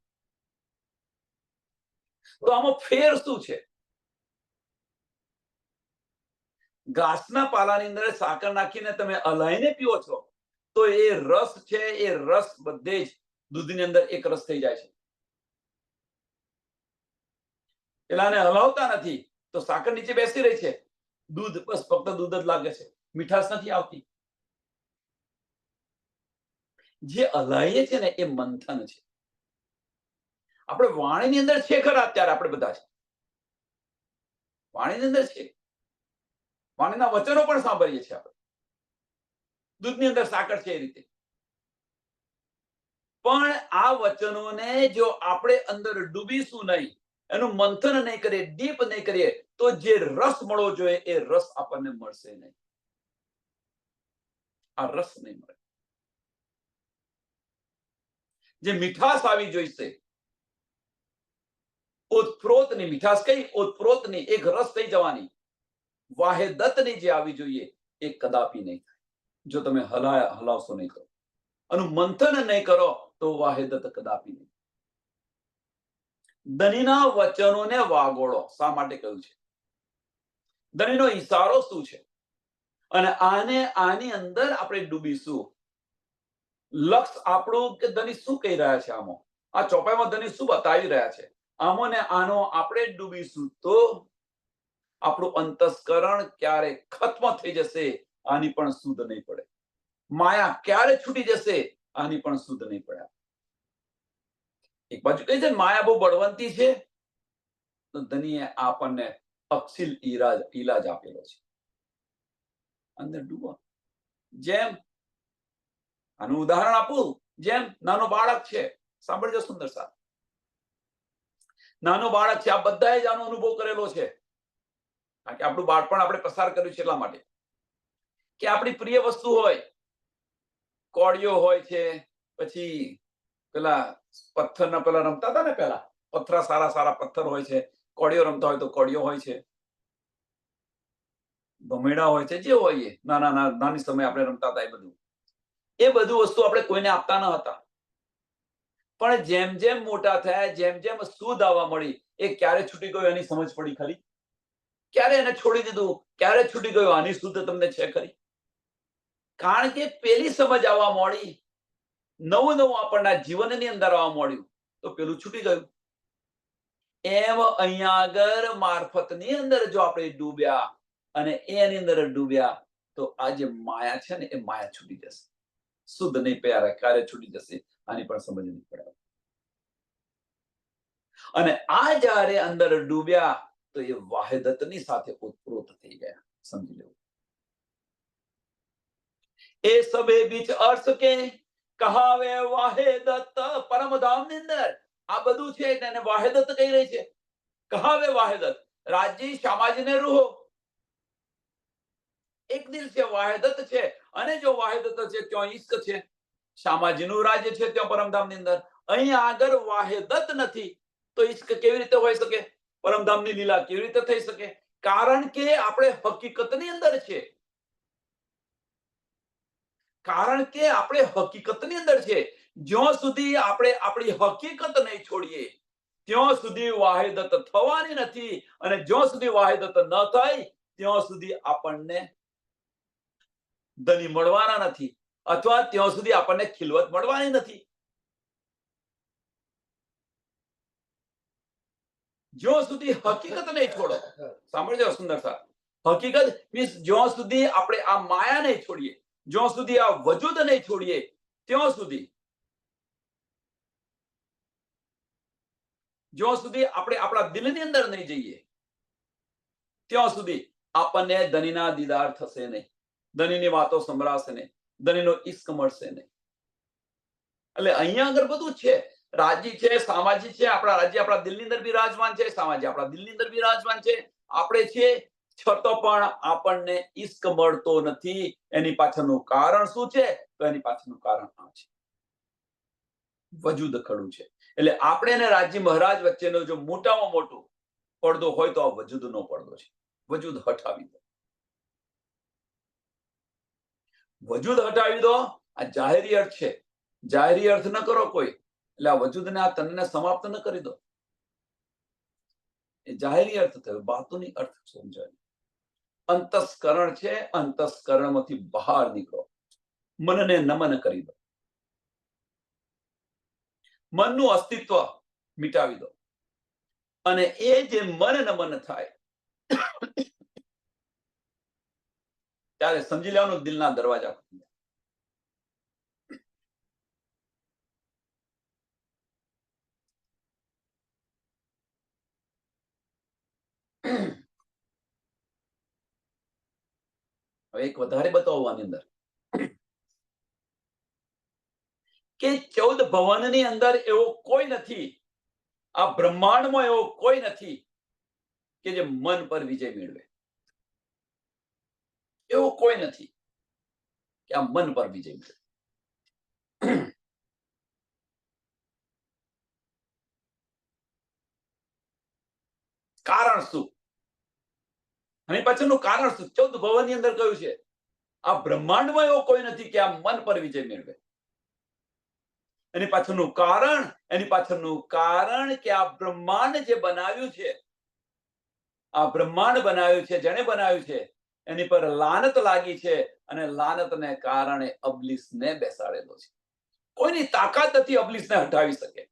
S1: તો આમાં ફેર શું છે? ઘાસના પાલાની અંદર સાકર નાખીને તમે હલાવીને પીઓ છો તો એ રસ છે, એ રસ બધે જ દૂધની અંદર એક રસ થઈ જાય છે. પેલાને હલાવતા નથી તો સાકર નીચે બેસી રહી છે, દૂધ બસ ફક્ત દૂધ જ લાગે છે, મીઠાશ નથી આવતી. જે હલાવીએ છે ને એ મંથન છે. આપણે વાણીની અંદર છે ખરા, અત્યારે આપણે બધા છે, વાણીની અંદર છે, વાણીના વચનો પણ સાંભળીએ છીએ આપણે, દૂધની અંદર સાકર છે એ રીતે. પણ આ વચનોને જો આપણે અંદર ડૂબીશું નહીં, એનું મંથન નહીં કરીએ, ડીપ નહીં કરીએ, તો જે રસ મળવો જોઈએ એ રસ આપણને મળશે નહીં. આ રસ નહીં મળે. જે મીઠાશ આવી જોઈશે, ઓતપ્રોતની મીઠાશ, કઈ ઓતપ્રોતની એક રસ થઈ જવાની, વાહેદતની જે આવી જોઈએ એ કદાપી નહીં થાય જો તમે હલાવશો નહીં તો, આનું મંથન નહીં કરો તો વાહેદત કદાપી નહીં. ધનીના વચનોને વાગોળો. શા માટે કહ્યું છે? ધનીનો ઈશારો શું છે? અને આની અંદર આપણે ડૂબીશું. લક્ષ આપણું કે ધની શું કહી રહ્યા છે, આમાં આ ચોપાઈમાં ધની શું બતાવી રહ્યા છે, આમો ને આનો આપણે ડૂબીશું તો આપણું અંતસ્કરણ ક્યારે ખત્મ થઈ જશે, આની પણ સુધ નહીં પડે. માયા ક્યારે છૂટી જશે, આની પણ સુધ નહીં પડે. એક બાજુ કહે છે માયા બહુ બળવંતી છે, તો ધનીએ આપણને અક્ષિલ ઈલાજ આપેલો છે, અંદર ડૂબો. જેમ આનું ઉદાહરણ આપું, જેમ નાનો બાળક છે, સાંભળજો સુંદર સાહેબ, નાનો બાળક છે, આ બધાએ જ આનો અનુભવ કરેલો છે, કારણ કે આપણું બાળપણ આપણે પસાર કર્યું છે એટલા માટે કે આપણી પ્રિય વસ્તુ હોય, કોળીઓ હોય છે, પછી પેલા પથ્થરના પેલા રમતા હતા ને, પેલા પથ્થરા સારા સારા પથ્થર હોય છે, કોળીઓ રમતા હોય તો કોળીઓ હોય છે, ભમેડા હોય છે, જે હોય એ નાની સમય આપણે રમતા હતા, એ બધું વસ્તુ આપણે કોઈને આપતા ન હતા. પણ જેમ જેમ મોટા થયા, જેમ જેમ સુધ આવવા મળી, એ ક્યારે છૂટી ગયો એની સમજ પડી ખરી? ક્યારે એને છોડી દીધું? ક્યારે છૂટી ગયો? આની સુધ તમને છે ખરી? કારણ કે પેલી સમજ આવવા મળી, નવું નવું આપણના જીવનની અંદર આવવા મળ્યું, તો પેલું છૂટી ગયું. એમ અહીંયા આગળ મારફતની અંદર જો આપણે ડૂબ્યા અને એની અંદર ડૂબ્યા તો આ જે માયા છે ને, એ માયા છૂટી જશે. શુદ્ધ નહીં પ્યારા, ક્યારે છૂટી જશે આની પણ સમજ નહીં પડે. અને આ જ્યારે અંદર ડૂબ્યા તો એ વાહિદતની સાથે ઓતપ્રોત થઈ ગયા. સમજી લેવું. એ સબે બીચ અર્થ કે કહાવે વાહિદત પરમધામની અંદર આ બધું છે એને વાહિદત કહી રહી છે. કહાવે વાહિદત રાજી શામાજીને રૂહો એક દિલ છે, વાહિદત છે, અને જો વાહિદત છે ત્યાં ઈશ્ક છે, શામાજીનું રાજ્ય છે ત્યાં પરમધામની અંદર. અહીંયા આગળ વાહિદત નથી તો ઈશ્ક કેવી રીતે હોઈ શકે? પરમધામની લીલા કેવી રીતે થઈ શકે? કારણ કે આપણે હકીકતની અંદર છે, કારણ કે આપણે હકીકતની અંદર છે. જ્યાં સુધી આપણે આપણી હકીકત નહીં છોડીએ ત્યાં સુધી વાહિદત થવાની નથી, અને જ્યાં સુધી વાહિદત ન થાય ત્યાં સુધી આપણને ધની મળવાના નથી, અથવા ત્યાં સુધી આપણને ખિલવત મળવાની નથી. જ્યાં સુધી હકીકત નહીં છોડો, સાંભળજો સુંદર સાહેબ, હકીકત મીન્સ જ્યાં સુધી આપણે આ માયા નહીં છોડીએ, જ્યાં સુધી આ વજૂદ નહીં છોડીએ, ત્યાં સુધી જ્યાં સુધી આપણે આપણા દિલની અંદર નહીં જઈએ ત્યાં સુધી આપણને ધનીના દીદાર થશે નહીં, ધનીની વાતો સંભળાશે નહીં, ધનીનો ઈશ્ક મળશે નહીં. એટલે અહીંયા આગળ બધું છે, રાજી છે, સામાજી છે, આપણા રાજ્ય આપણા દિલની અંદર બિરાજમાન છે, સામાજી આપણા દિલની અંદર બિરાજમાન છે, આપણે છે, છતાં પણ આપણને ઈશ્ક મળતો નથી. એની પાછળનું કારણ શું છે? તો એની પાછળનું કારણ આ છે, વજૂદ ખડું છે. એટલે આપણે અને રાજી મહારાજ વચ્ચેનો જો મોટામાં મોટો પડદો હોય તો આ વજૂદનો પડદો છે. વજૂદ હટાવી દો, વજૂદ હટાવી દો. આ જાહેરી અર્થ છે, જાહેરી અર્થ ન કરો કોઈ, એટલે આ વજૂદને આ તનને સમાપ્ત ન કરી દો. એ જાહેરી અર્થ થયો, બાતુની અર્થ સમજાય. અંતસ્કરણ છે, અંતસ્કરણમાંથી બહાર નીકળો, મનને નમન કરી દો, મનનું અસ્તિત્વ મિટાવી દો, અને એ જે મન નમન થાય ત્યારે સમજી લેવાનું દિલના દરવાજા ખુલી જાય. હવે એક વધારે બતાવવાની અંદર કે 14 ભવનની અંદર એવો કોઈ નથી, આ બ્રહ્માંડમાં એવો કોઈ નથી કે જે મન પર વિજય મેળવે. એવો કોઈ નથી કે આ મન પર વિજય મેળવે. કારણ શું? અને પાછળનું કારણ શું? 14 ભવનની અંદર કહ્યું છે આ બ્રહ્માંડમાં એવો કોઈ નથી કે આ મન પર વિજય મેળવે. એની પાછળનું કારણ કે આ બ્રહ્માંડ જે બનાવ્યું છે, આ બ્રહ્માંડ બનાવ્યું છે, જેને બનાવ્યું છે એની પર લાનત લાગી છે, અને લાનતને કારણે અબલીસને બેસાડેલો છે. કોઈની તાકાત નથી અબલીસને હટાવી શકે,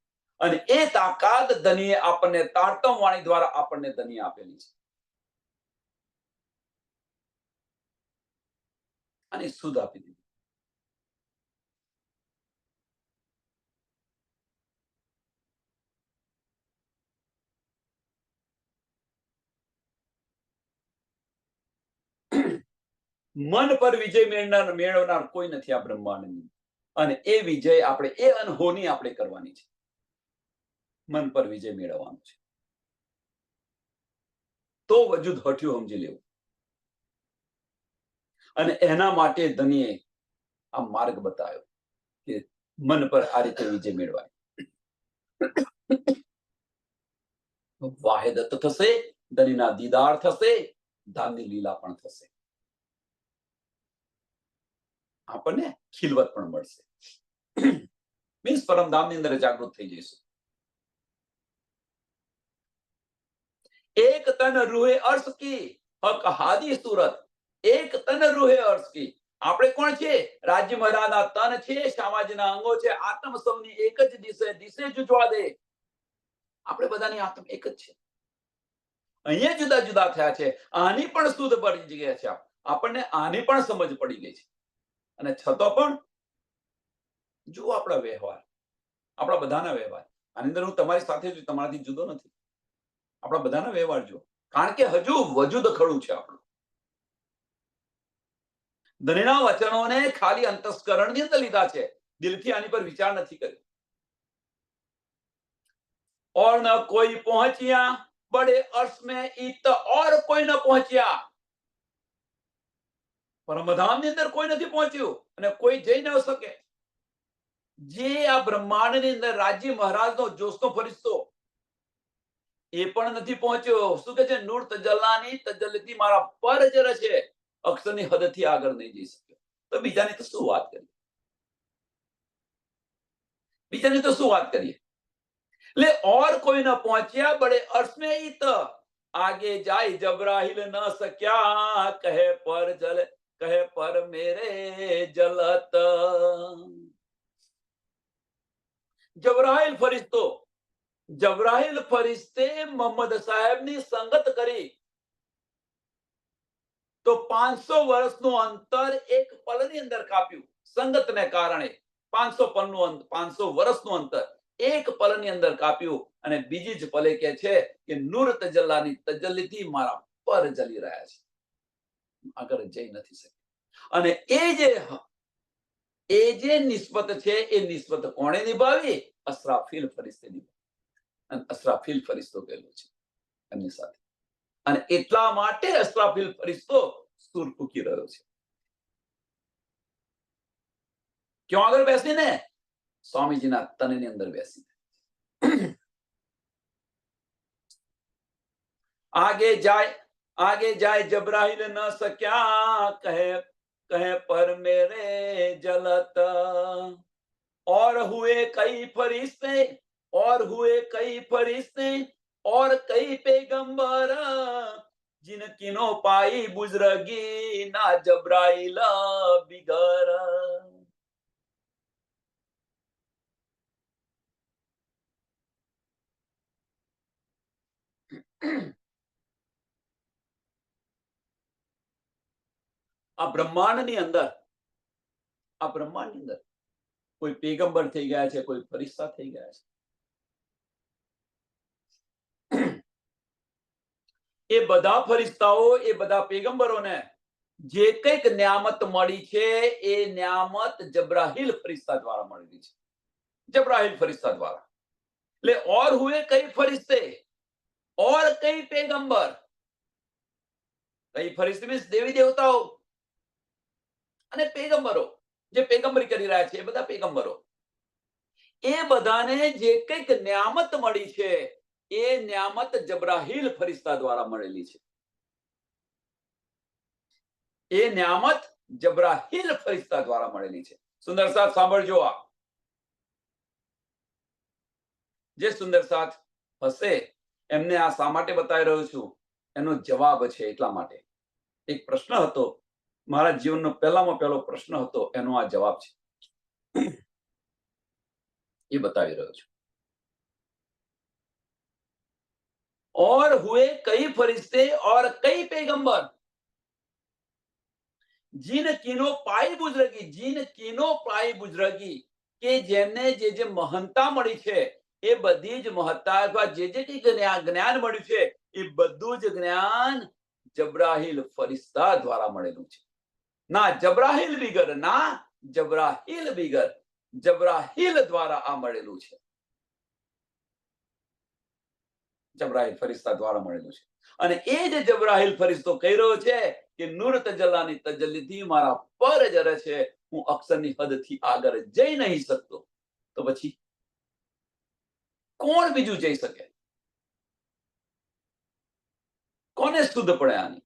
S1: અને એ તાકાત ધનીએ આપણને તારતમ વાણી દ્વારા આપણને ધની આપેલી છે. અને સુધ આપી દીધી. મન પર વિજય મેળવનાર કોઈ નથી આ બ્રહ્માંડની, અને એ વિજય આપણે એ અનહોની આપણે કરવાની છે. મન પર વિજય મેળવવાનો છે. તો વજૂદ હઠ્યું સમજી લેવું. અને એના માટે ધનીએ આ માર્ગ બતાવ્યો કે મન પર આ રીતે વિજય મેળવાય. વાહેદત થશે, ધનીના દીદાર થશે, ધામની લીલા પણ થશે, આપણને ખિલવત પણ મળશે. મીન્સ પરમધામની અંદર જાગૃત થઈ જઈશું. એક તન રૂહે અર્શ કી હક હાદી સુરત, એક તન રૂહે અર્શ કી. આપણે કોણ છે? રાજ્ય મહારાજના તન છે, શામાજીના અંગો છે. આત્મ સૌની એક જ દિશે જુજવા દે. આપણે બધાની આત્મ એક જ છે. અહીંયા જુદા જુદા થયા છે. આની પણ શુદ્ધ પડી ગયા છે. આપણને આની પણ સમજ પડી ગઈ છે. અને છતાં પણ જુઓ આપણા વ્યવહાર, આપણા બધાના વ્યવહાર. આની અંદર હું તમારી સાથે જ, તમારાથી જુદો નથી. આપણા બધાના વ્યવહાર જુઓ, કારણ કે હજુ વજૂદ ખડું છે આપણું. ધનીના વચનોને ખાલી અંતસ્કરણની અંદર લીધા છે, દિલથી આની પર વિચાર નથી કર્યો. और न कोई पहुंचिया बड़े अर्श में इत, और कोई न पहुंचिया. પરમધામની અંદર કોઈ નથી પહોંચ્યું અને કોઈ જઈ ન શકે. જે આ બ્રહ્માંડની અંદર રાજ્ય મહારાજનો જોશનો ફરિશ્તો, એ પણ નથી પહોંચ્યો. શું કે છે? નૂર તજલ્લાની તજલ્લીથી મારા પર જ રહેશે, અક્ષરની હદથી આગળ નહીં જઈ શક્યો. તો બીજાની તો શું વાત કરીએ? બીજાની તો શું વાત કરીએ? ले और कोई न पहुंचिया बड़े अर्श में इत, आगे जाए जबराहिल न सक्या, कहे पर जल, कहे पर मेरे जलत. जबराहिल फरिश्ते मोहम्मद साहेबની સંગત કરી તો 500 વર્ષનું અંતર એક પલની અંદર કાપ્યું. સંગતને કારણે 500 વર્ષનું અંતર એક પલની અંદર કાપ્યું. અને બીજી જ પલે કે છે કે નૂર તજલ્લાની તજલ્લીથી મારા પર જલી રહ્યા છે, આગળ જઈ નથી શકે. અને એ જે નિસ્બત છે, એ નિસ્બત કોણે નિભાવી? અસરાફીલ ફરિશ્તે નિભાવી. અને અસરાફીલ ફરિશ્તો ગયેલો છે એમની સાથે. અને એટલા માટે અસરાફીલ ફરિશ્તો સૂર ફૂંકી રહ્યો છે. ક્યાં આગળ બેસીને? સ્વામીજીના તનની અંદર બેસીને. आगे जाए जबराइल न सक्या, कहे पर मेरे जलत. और हुए कई फरिश्ते, और कई पैगंबर, जिन किनो पाई बुजरगी ना जबराइल बिगर. આ બ્રહ્માંડની અંદર કોઈ પેગંબર થઈ ગયા છે, કોઈ ફરિશ્તા થઈ ગયા છે. એ બધા ફરિશ્તાઓ, એ બધા પેગંબરોને જે કંઈક ન્યામત મળી છે, એ ન્યામત જબરાહિલ ફરિશ્તા દ્વારા મળેલી છે. જબરાહિલ ફરિશ્તા દ્વારા. એટલે और हुए कई फरिश्ते और कई पैगंबर. कई फरिश्ते मीन्स देवी देवताओ અને પેગંબરો, જે પેગંબરી કરી રહ્યા છે, એ બધા પેગંબરો. એ બધાને જે કંઈક ન્યામત મળી છે, એ ન્યામત જબરાહિલ ફરિશ્તા દ્વારા મળેલી છે. એ ન્યામત જબરાહિલ ફરિશ્તા દ્વારા મળેલી છે. સુંદર સાથ સાંભળજો. આ જે સુંદર સાથ હશે એમને આ શા માટે બતાવી રહ્યો છું, એનો જવાબ છે એટલા માટે. એક પ્રશ્ન હતો, મારા જીવનનો પહેલામાં પહેલો પ્રશ્ન હતો, એનો આ જવાબ છે. એ બતાવી રહ્યો છું. और हुए कई फरिश्ते और कई पैगंबर, जिन किनो पाई बुजरगी, કે જેમને જે મહાનતા મળી છે, એ બધી જ મહત્તા અથવા જે જ્ઞાન મળ્યું છે, એ બધું જ જ્ઞાન જબરાહિલ ફરિશ્તા દ્વારા મળેલું છે. ના જબરાહિલ બિગર, જબરાહિલ દ્વારા આ મળેલું છે. જબરાઈલ ફરિશ્તા દ્વારા મળેલું છે. અને એ જે જબરાઈલ ફરિશ્તો કહી રહ્યો છે કે નૂર તજલ્લાની તજલ્લીથી મારા પર જરે છે, હું અક્ષરની હદથી આગળ જઈ નહીં શકતો. તો પછી કોણ બીજું જઈ શકે? કોને શુદ્ધ પડે આની?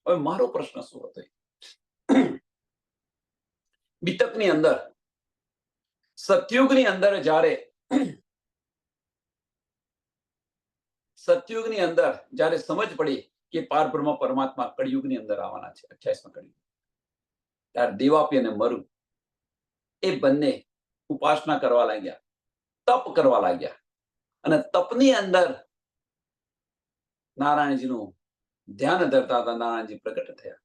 S1: હવે મારો પ્રશ્ન શું હતો? બીતકની અંદર, સતયુગની અંદર જ્યારે સમજ પડી કે પારબ્રહ્મ પરમાત્મા કળિયુગની અંદર આવવાના છે, 28મા કળિયુગ, ત્યારે દેવાપી અને મરુ એ બંને ઉપાસના કરવા લાગ્યા, તપ કરવા લાગ્યા. અને તપની અંદર નારાયણજીનું ધ્યાન ધરતા હતા. નારાયણજી પ્રગટ થયા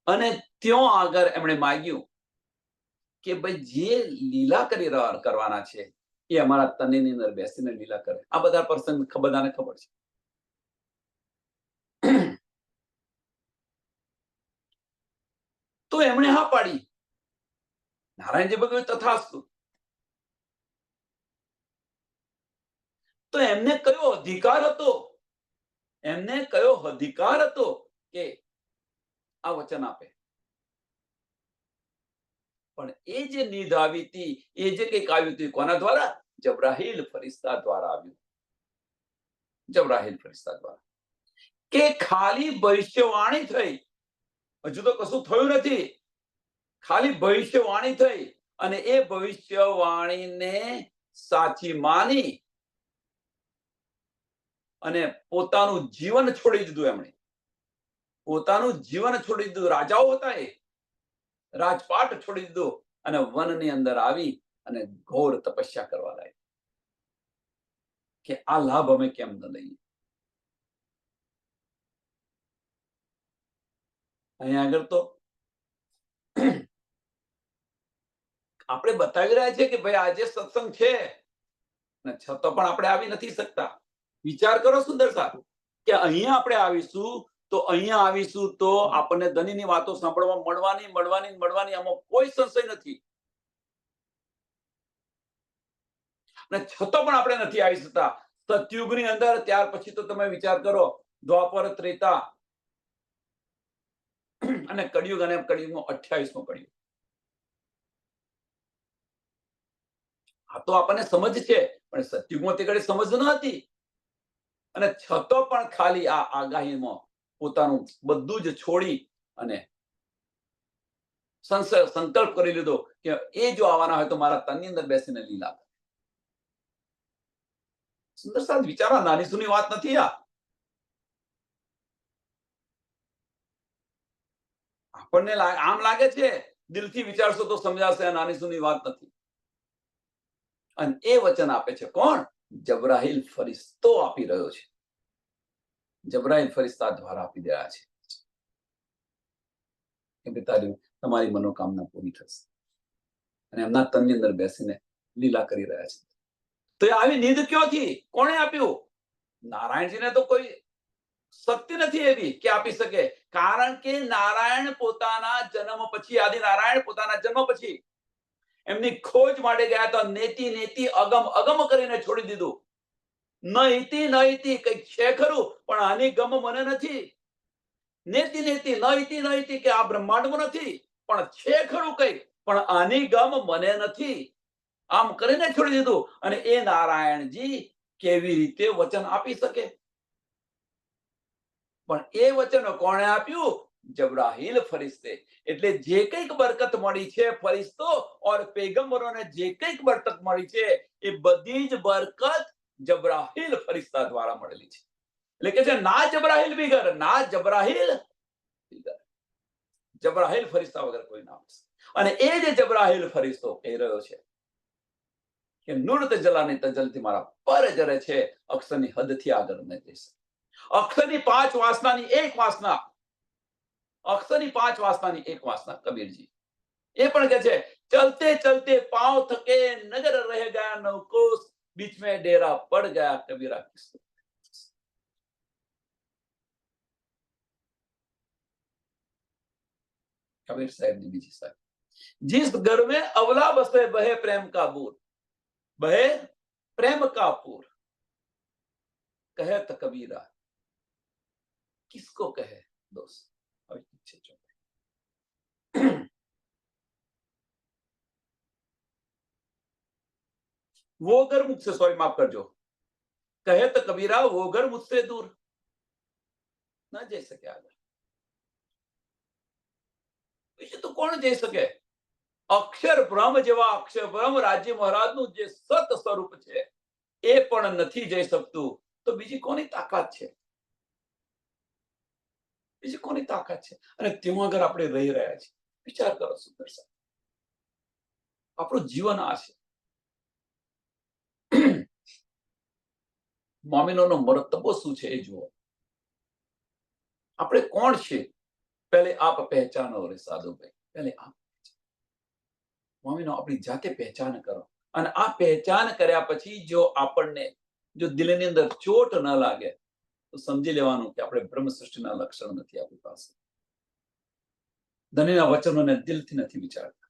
S1: અને ત્યાં આગળ એમણે માગ્યું કે ભાઈ જે લીલા કરવાના છે એ અમારા તનની અંદર બેસીને લીલા કરે. આ બધા પ્રસંગ બધાને ખબર છે. તો એમણે હા પાડી. નારાયણજી ભગવાન તથાસ્તુ. તો એમને કયો અધિકાર હતો? કે આ વચન આપે? પણ એ જે નિધ આવી હતી, એ જે કંઈક આવ્યું હતું, કોના દ્વારા? જબરાહીલ ફરિશ્તા દ્વારા આવ્યું. જબરાહીલ ફરિશ્તા દ્વારા. કે ખાલી ભવિષ્યવાણી થઈ, હજુ તો કશું થયું નથી. ખાલી ભવિષ્યવાણી થઈ અને એ ભવિષ્યવાણીને સાચી માની અને પોતાનું જીવન છોડી દીધું. એમણે પોતાનું જીવન છોડી દીધું. રાજાઓ હતા, એ રાજપાટ છોડી દીધો અને વનની અંદર આવી અને ઘોર તપસ્યા કરવા લાગ્યા કે આ લાભ અમે કેમ ન લઈએ. અહીંયા આગળ તો આપણે બતાવી રહ્યા છીએ કે ભાઈ આજે સત્સંગ છે ને છતાં પણ આપણે આવી નથી શકતા. વિચાર કરો સુંદર સાહેબ, કે અહીંયા આપણે આવીશું તો આપણને ધનીની વાતો સાંભળવા મળવાની આમાં કોઈ સંશય નથી. અને છતાં પણ આપણે નથી આવી શકતા. સતયુગની અંદર, ત્યાર પછી તો તમે વિચાર કરો, દ્વાપર, ત્રેતા અને કળિયુગ, અને કળિયુગનો 28મો કળિયુગ. આ તો આપણને સમજ છે, પણ સતયુગમાં તે ઘડી સમજ ન હતી. અને છતાં પણ ખાલી આ આગાહીમાં પોતાનું બધું જ છોડી અને સંકલ્પ કરી લીધો કે એ જો આવવાના હોય તો મારા તનની અંદર બેસીને લીલા કરે. સુંદર સાહેબ, વિચારવા નાની સૂની વાત નથી. આપણને આમ લાગે છે, દિલથી વિચારશો તો સમજાશે, આ નાની સૂની વાત નથી. અને એ વચન આપે છે કોણ? જબરાહીલ ફરિશ્તો આપી રહ્યો છે. જબરાઈલ ફરિશ્તા દ્વારા આપી રહ્યા છે કે પિતાજી, તમારી મનોકામના પૂરી થશે. અને એમના તનની અંદર બેસીને લીલા કરી રહ્યા છે. તો એ આવી નિધ ક્યાંથી? કોણે આપ્યું? નારાયણજીને તો કોઈ શક્તિ નથી એવી કે આપી શકે. કારણ કે નારાયણ પોતાના જન્મ પછી, આદિ નારાયણ પોતાના જન્મ પછી એમની ખોજ માટે ગયા તો નેતિ અગમ કરીને છોડી દીધું. નહિતિ કઈક છે ખરું, પણ આની ગમ મને નથી. નેતિ કે આ બ્રહ્માંડમાં નથી, પણ છે ખરું કઈક, પણ આની ગમ મને નથી. આમ કરીને છોડી દીધું. અને એ નારાયણજી કેવી રીતે વચન આપી શકે? પણ એ વચન કોણે આપ્યું? જબરાહીલ ફરિશ્તે. એટલે જે કંઈક બરકત મળી છે, ફરિશ્તો ઓર પેગમ્બરોને જે કંઈક બરકત મળી છે, એ બધી જ બરકત જબરાહીલ ફરિશ્તા દ્વારા મળેલી છે. એટલે કે છે, ના જબરાહીલ બિગર, ના જબરાહીલ બિગર. જબરાહીલ ફરિશ્તા વગર કોઈ ના આવશે. અને એ જે જબરાહીલ ફરિશ્તો કહી રહ્યો છે કે નૂર તજલ્લાની તજલ્લીથી મારા પર જરે છે, અક્ષરની હદથી આગળ ન જઈ શકે. અક્ષરની 5 વાસનાની એક વાસના, અક્ષરની 5 વાસનાની એક વાસના કબીરજી એ પણ કહે છે, ચલતે ચલતે પાंव थके नजर रह गया नवकोस, बीच में डेरा पड़ गया कबीरा किसको. कबीर साहब ने बीजी साहब, जिस घर में अवला बसे बहे प्रेम का बूर, बहे प्रेम का पूर कहत कबीरा, किसको कहे दोस्त। अभी पीछे चलो। वो घर मुझसे, सॉरी माफ कर जो, कहे तो कबीरा वो घर मुझसे दूर ना जई सके आगे। બીજું તો કોણ જઈ શકે? અક્ષર બ્રહ્મ જેવા અક્ષર બ્રહ્મ રાજ્ય મહારાજનું જે સત સ્વરૂપ છે એ પણ નથી જઈ શકતું, તો બીજી કોની તાકાત છે? બીજી કોની તાકાત છે? અને તેમાં આગળ આપણે રહી રહ્યા છીએ. વિચાર કરો સુંદર સાહેબ, આપણું જીવન આ છે. મોમિનોનો મરતબો શું છે એ જુઓ. આપણે કોણ છીએ? પહેલે આપ પહેચાનો રે સાધુભાઈ, પહેલે આપ મોમિનો આપણી જાતે પહેચાન કરો. અને આ પહેચાન કર્યા પછી જો આપણને જો દિલની અંદર ચોટ ન લાગે તો સમજી લેવાનું કે આપણે બ્રહ્મ સૃષ્ટિના લક્ષણ નથી આપણી પાસે. ધણીના વચનોને દિલથી નથી વિચારતા.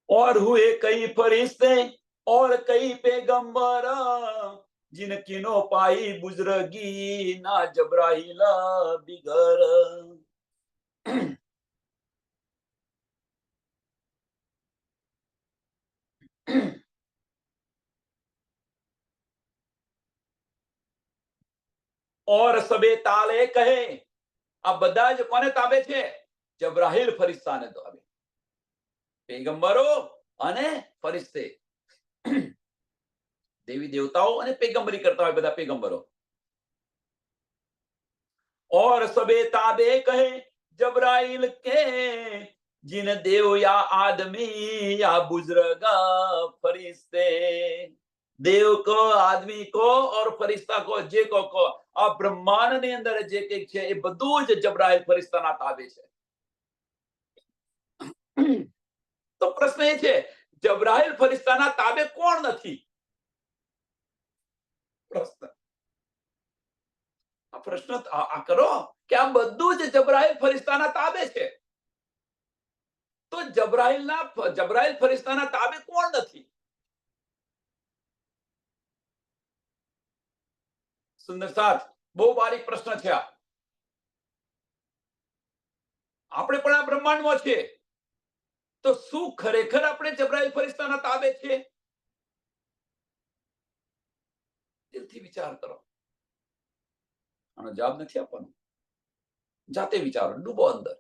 S1: और हुए कई फरिश्ते और कई पैगंबर, जिन किनो पाई बुजरगी ना जबराइला बिगर. और सबे ताले कहे, આ બધા જ કોને તાબે છે? જબ્રાહીલ ફરિશ્તાને તાબે. પેગંબરો અને ફરિશ્તે, દેવી દેવતાઓ અને પેગંબરી કરતા હોય બધા પેગંબરો. और सबे ताबे कहे जब्राइल के, जिन देव या आदमी या बुजुर्गा फरिश्ते. देव को, आदमी को और फरिश्ता को, जे को आ ब्रह्मांड ની અંદર જે કંઈક છે એ બધું જ જબ્રાઈલ ફરિશ્તાના તાબે છે. તો પ્રશ્ન એ છે, જબ્રાઈલ ફરિશ્તાના તાબે કોણ નથી? પ્રશ્ન આ પ્રશ્ન આ કરો કે આ બધું જ જબ્રાઈલ ફરિશ્તાના તાબે છે. તો જબ્રાઈલ ફરિશ્તાના તાબે કોણ નથી? સુંદર સાથ, બહુ બારીક પ્રશ્ન છે આ. આપણે પણ આ બ્રહ્માંડમાં છે, તો શું ખરેખર આપણે જબ્રાઈલ ફરિશ્તાના તાબે છે? દિલથી વિચાર કરો. આનો જવાબ નથી આપવાનો, જાતે વિચારો, ડૂબો અંદર.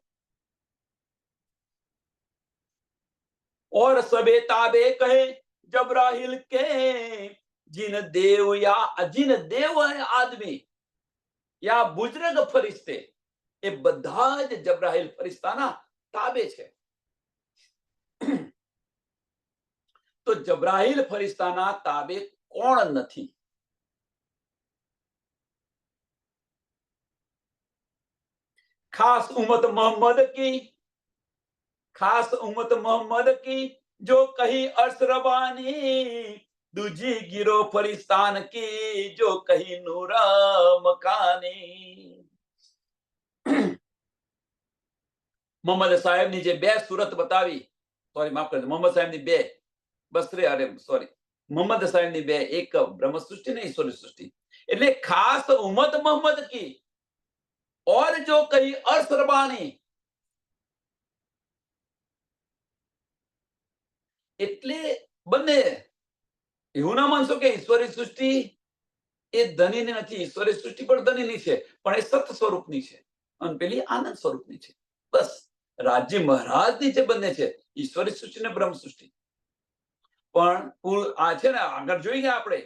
S1: और सबे ताबे कहे जब्राहिल के, जिन देव आदमी या बुजुर्ग फरिश्ते, એ બધા જ જબ્રાહિલ ફરિશ્તાના તાબે છે. તો જબ્રાહિલ ફરિશ્તાના તાબે કોણ નથી? खास उम्मत मोहम्मद की जो कही अशरबानी, दूजी गिरो फरिश्तान की जो कही नूरा मकानी. મોહમ્મદ સાહેબની જે બે સુરત બતાવી, સોરી માફ કરજો, મોહમ્મદ સાહેબની બે બસરે, અરે સોરી, મોહમ્મદ સાહેબની બે, એક બ્રહ્મ સૃષ્ટિ ને ઈશ્વરી સૃષ્ટિ. એટલે ખાસ ઉમ્મત મોહમ્મદ की और जो कही अशरबानी, એટલે બંને. એવું ના માનશો કે ઈશ્વરી સૃષ્ટિ એ ધનીની નથી. ઈશ્વરી સૃષ્ટિ પણ ધનીની છે, પણ એ સત સ્વરૂપની છે અને પેલી આનંદ સ્વરૂપની છે. બસ રાજ્ય મહારાજની જે બંને છે, ઈશ્વરી સૃષ્ટિ ને બ્રહ્મ સૃષ્ટિ. પણ આ છે ને, આગળ જોઈ ગયા આપણે,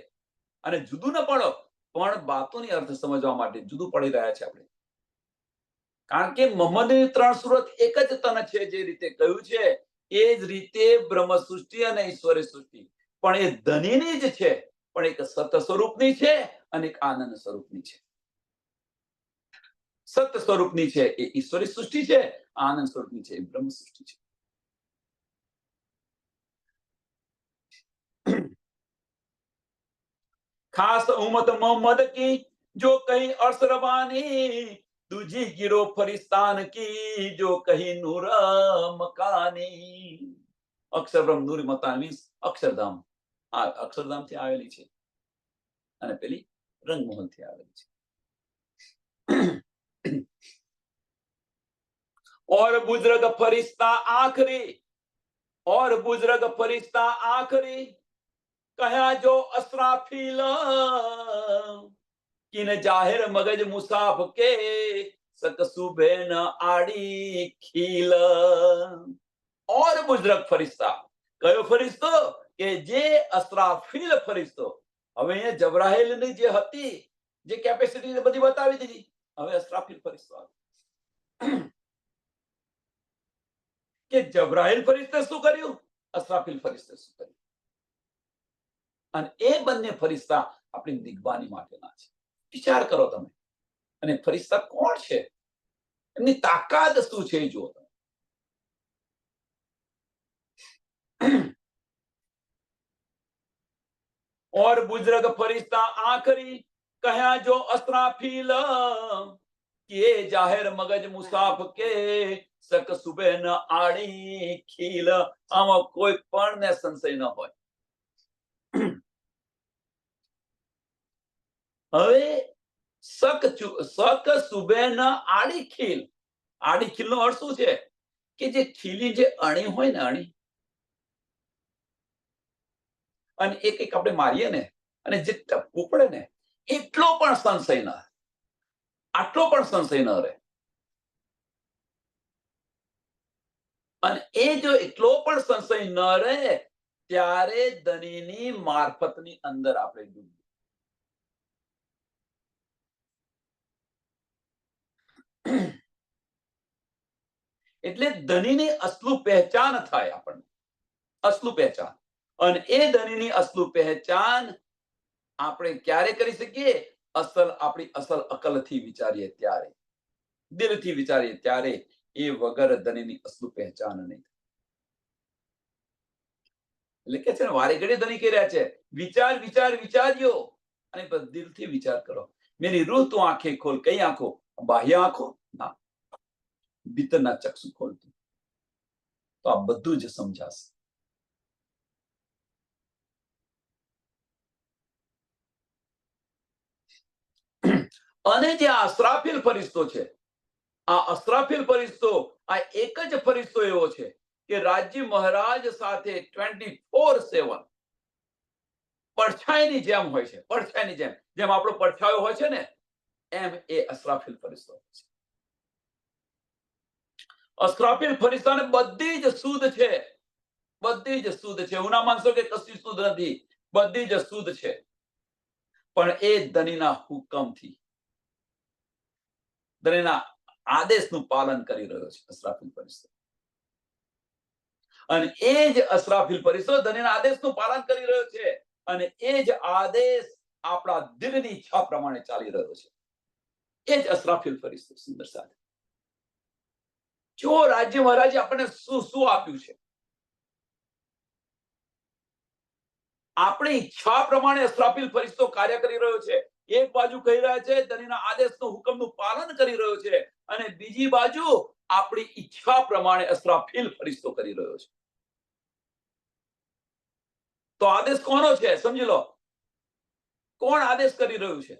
S1: અને જુદું ન પડો, પણ બાતોની અર્થ સમજવા માટે જુદું પડી રહ્યા છે આપણે. કારણ કે મોહમ્મદની ત્રણ સુરત એક જ તન છે, જે રીતે કહ્યું છે એ જ રીતે બ્રહ્મ સૃષ્ટિ અને ઈશ્વરી સૃષ્ટિ પણ એ ધનીની જ છે, પણ એક સત સ્વરૂપની છે અને એક આનંદ સ્વરૂપની છે. સત સ્વરૂપની છે એ ઈશ્વરી સૃષ્ટિ છે, આનંદ સ્વરૂપની છે એ બ્રહ્મ સૃષ્ટિ છે. खास उम्मत मोहम्मद की जो कहीं अशरबानी, दूजी गिरो फरिश्तान की जो कहीं नूरा मकानी. અક્ષરબ્રહ્મ નૂરી મકાન મીન્સ અક્ષરધામ. આ અક્ષરધામથી આવેલી છે અને પેલી રંગમોહનથી આવેલી છે. और बुजुर्ग फरिश्ता आखिरी, और बुजुर्ग फरिश्ता आखिरी कहा जो असराफील किन जाहिर मगज मुसाफ के सक सुबह न आड़ी खील. और बुजुर्ग फरिश्ता કયો ફરિશ્તો કે જે અસરાફીલ ફરિશ્તો. હવે અહીંયા જબરાઈલની જે હતી, જે કેપેસિટી બધી બતાવી દીધી, હવે અસરાફીલ ફરિશ્તો આવે કે જબરાઈલ ફરિશ્તે શું કર્યું, અસરાફીલ ફરિશ્તે શું કર્યું. અને એ બંને ફરિશ્તા આપણી દિગબાની માટેના છે. વિચાર કરો તમે. અને ફરિશ્તા કોણ છે, એમની તાકાત શું છે જુઓ તમે. और बुजुर्ग फरिश्ता आखिरी कहा जो असराफील किए जाहिर मगज मुसाफ के सक सुबह न आड़ी खील. આમાં કોઈ પણ ને સંશય ન હોય. હવે સક સુબહ ન આડી ખીલ. આડી ખીલ નો અર્થ શું છે કે જે ખીલી જે અણી હોય ને, અણી, અને એક એક આપણે મારીએ ને અને જે ટપકું પડે ને, એટલો પણ સંશય ન, આટલો પણ સંશય ન રહે. અને એ જો એટલો પણ સંશય ન રહે ત્યારે ધનીની મારફતની અંદર આપણે ડૂબીએ. એટલે ધનીની અસલું પહેચાન થાય આપણને, અસલું પહેચાન. અને એ ધનીની અસલું પહેચાન આપણે ક્યારે કરી શકીએ? આપણી અસલ અકલથી વિચારીએ ત્યારે, દિલથી વિચારીએ ત્યારે. એ વગર ધનીની અસલું પહેચાન નહીં. એટલે કે છે ને, વારે ઘડી ધની કહી રહ્યા છે, વિચાર વિચાર વિચાર્યો અને દિલથી વિચાર કરો. મેરી રૂહ તું આંખે ખોલ. કઈ આંખો? બાહ્ય આંખો ના, ભીતરના ચક્ષુ ખોલતું, તો આ બધું જ સમજાશે. અને જે અસરાફીલ ફરિશ્તો છે, આ અસરાફીલ ફરિશ્તો, આ એક જ ફરિશ્તો એવો છે કે રાજ્ય મહારાજ સાથે 24/7 પડછાયાની જેમ હોય છે. પડછાયાની જેમ, જેમ આપણો પડછાયો હોય છે ને, એમ એ અસરાફીલ ફરિશ્તો હોય છે. અસરાફીલ ફરિશ્તાને બધી જ શુદ્ધ છે, બધી જ શુદ્ધ છે. હું ના માનશો કે કશી શુદ્ધ નથી, બધી જ શુદ્ધ છે. પણ એ ધનીના હુકમથી, ધનીના આદેશનું પાલન કરી રહ્યો છે અસરાફીલ ફરિશ્તો. અને એ જ અસરાફીલ ફરિશ્તો ધનીના આદેશનું પાલન કરી રહ્યો છે. અને એ જ આદેશ આપણા દિલની ઈચ્છા પ્રમાણે ચાલી રહ્યો છે. એ જ અસરાફીલ ફરિશ્તો. સુંદર સાથે જો રાજ્ય મહારાજે આપણને શું શું આપ્યું છે, આપણી ઈચ્છા પ્રમાણે અસરાફીલ ફરિશ્તો કાર્ય કરી રહ્યો છે. એક બાજુ કહી રહ્યા છે ધનીના આદેશનું હુકમનું પાલન કરી રહ્યો છે, અને બીજી બાજુ આપણી ઈચ્છા પ્રમાણે અસરાફીલ ફરિશ્તો કરી રહ્યો છે. તો આદેશ કોનો છે સમજી લો. કોણ આદેશ કરી રહ્યું છે?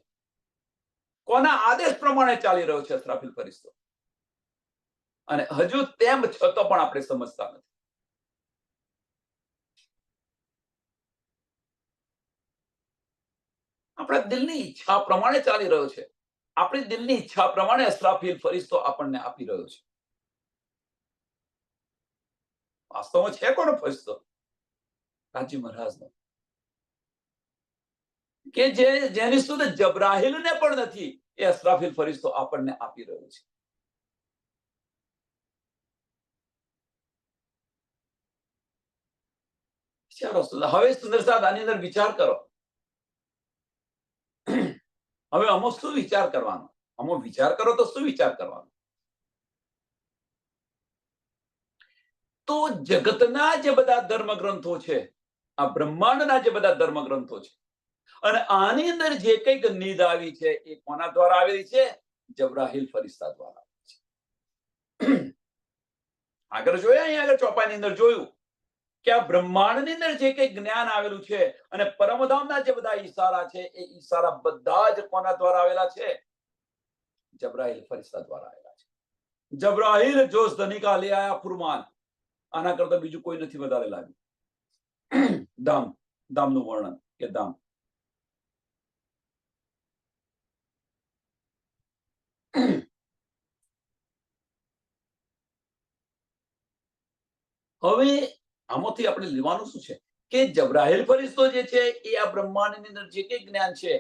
S1: કોના આદેશ પ્રમાણે ચાલી રહ્યો છે અસરાફીલ ફરિશ્તો? અને હજુ તેમ છતાં પણ આપણે સમજતા નથી. આપણા દિલની ઈચ્છા પ્રમાણે ચાલી રહ્યો છે. આપણી દિલની ઈચ્છા પ્રમાણે અસરાફીલ ફરિશ્તો આપણને આપી રહ્યો છે. વાસ્તવમાં છે કોનો ફરિશ્તો? રાજ્ય મહારાજનો, કે જેની સુધી જબરાહીલને પણ નથી, એ અસરાફીલ ફરિશ્તો આપણને આપી રહ્યો છે. વિચારો. હવે સુંદર સાહેબ આની અંદર વિચાર કરો. હવે આમાં શું વિચાર કરવાનો? આમાં વિચાર કરો તો શું વિચાર કરવાનો? તો જગતના જે બધા ધર્મગ્રંથો છે, આ બ્રહ્માંડના જે બધા ધર્મગ્રંથો છે, અને આની અંદર જે કંઈક નીદ આવી છે, એ કોના દ્વારા આવેલી છે? જબરાહીલ ફરિશ્તા દ્વારા. આગળ જોયા, અહીંયા આગળ ચોપાઈની અંદર જોયું કે આ બ્રહ્માંડની અંદર જે કંઈ જ્ઞાન આવેલું છે અને પરમધામના જે બધા ઈશારા છે એ ઈશારા બધા જ કોના દ્વારા આવેલા છે? જબ્રાઈલ ફરિશ્તા દ્વારા આવેલા છે. જબ્રાઈલ જોશ ધની કા લે આયા ફુરમાન. આના કરતા બીજું કોઈ નથી વધારે લાગ્યું. દામનું વર્ણન કે દામ. હવે આમાંથી આપણે લેવાનું શું છે કે જબ્રાઈલ ફરિશ્તો જે છે એ આ બ્રહ્માંડની અંદર જે કંઈ જ્ઞાન છે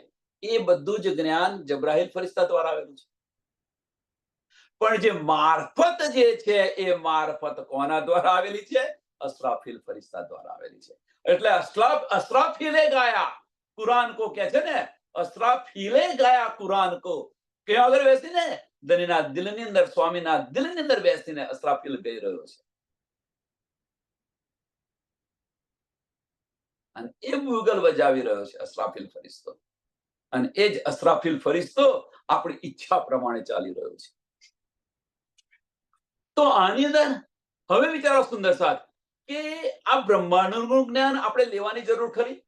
S1: એ બધું જ જ્ઞાન જબ્રાઈલ ફરિશ્તા દ્વારા આવેલું છે. પણ જે મારફત જે છે એ મારફત કોના દ્વારા આવેલી છે? અસરાફીલ ફરિશ્તા દ્વારા આવેલી છે. એટલે અસરાફીલે ગાયા કુરાન કો કહે છે ને, અસરાફીલે ગાયા કુરાન કો. ક્યાં આગળ બેસીને? ધનીના દિલની અંદર, સ્વામીના દિલની અંદર બેસીને અસરાફીલ ગાઈ રહ્યો છે. અને એ બુગલ બજાવી રહ્યો છે અસરાફીલ ફરિશ્તો. અને એ જ અસરાફીલ ફરિશ્તો આપણી ઈચ્છા પ્રમાણે ચાલી રહ્યો છે. તો આની અંદર હવે વિચારો સુંદર સાથ કે આ બ્રહ્માંડનું જ્ઞાન આપણે લેવાની જરૂર ખરી?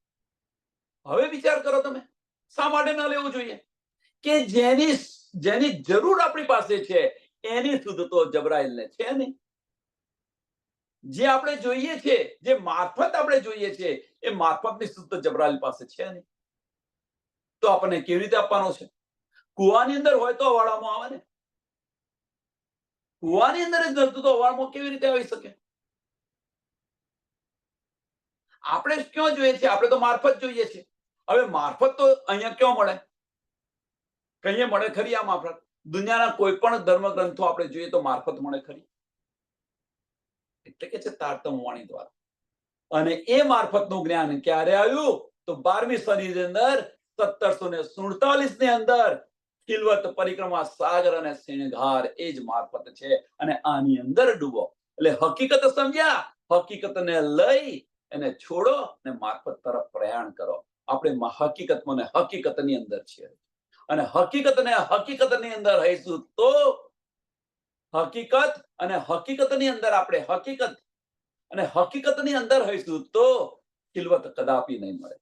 S1: હવે વિચાર કરો તમે, શા માટે ન લેવું જોઈએ? કે જેની જરૂર આપણી પાસે છે એની શુદ્ધ તો જબ્રાઈલને છે નહીં. જે આપણે જોઈએ છે, જે મારફત આપણે જોઈએ છે એ મારફતની શુદ્ધ જબ્રાઈલ પાસે છે નહીં. તો આપણને કેવી રીતે આપવાનો છે? કુવાની અંદર હોય તો અવાડામાં આવે ને. કુવાની અંદર જ નથી તો અવાડમાં કેવી રીતે આવી શકે? આપણે ક્યાં જોઈએ છે? આપણે તો મારફત જોઈએ છે. હવે મારફત તો અહીંયા ક્યાં મળે? કહીએ મળે ખરી આ મારફત? દુનિયાના કોઈ પણ ધર્મ ગ્રંથો આપણે જોઈએ તો મારફત મળે ખરી? એટલે કે છે તારતમ વાણી દ્વારા. અને એ મારફતનું જ્ઞાન ક્યારે આવ્યું? તો 12મી સદીની અંદર 1747 ની અંદર ખિલવત પરિક્રમા સાગર અને સિંહધાર એ જ મારફત છે. અને આની અંદર ડૂબો એટલે હકીકત સમજ્યા, હકીકતને લઈ એને છોડો અને મારફત તરફ પ્રયાણ કરો. આપણે હકીકતમાં હકીકતની અંદર છીએ અને હકીકતની અંદર રહીશું તો હકીકત અને હકીકતની અંદર આપણે હકીકતની અંદર રહીશું તો ખિલવત કદાપી નહીં મળે.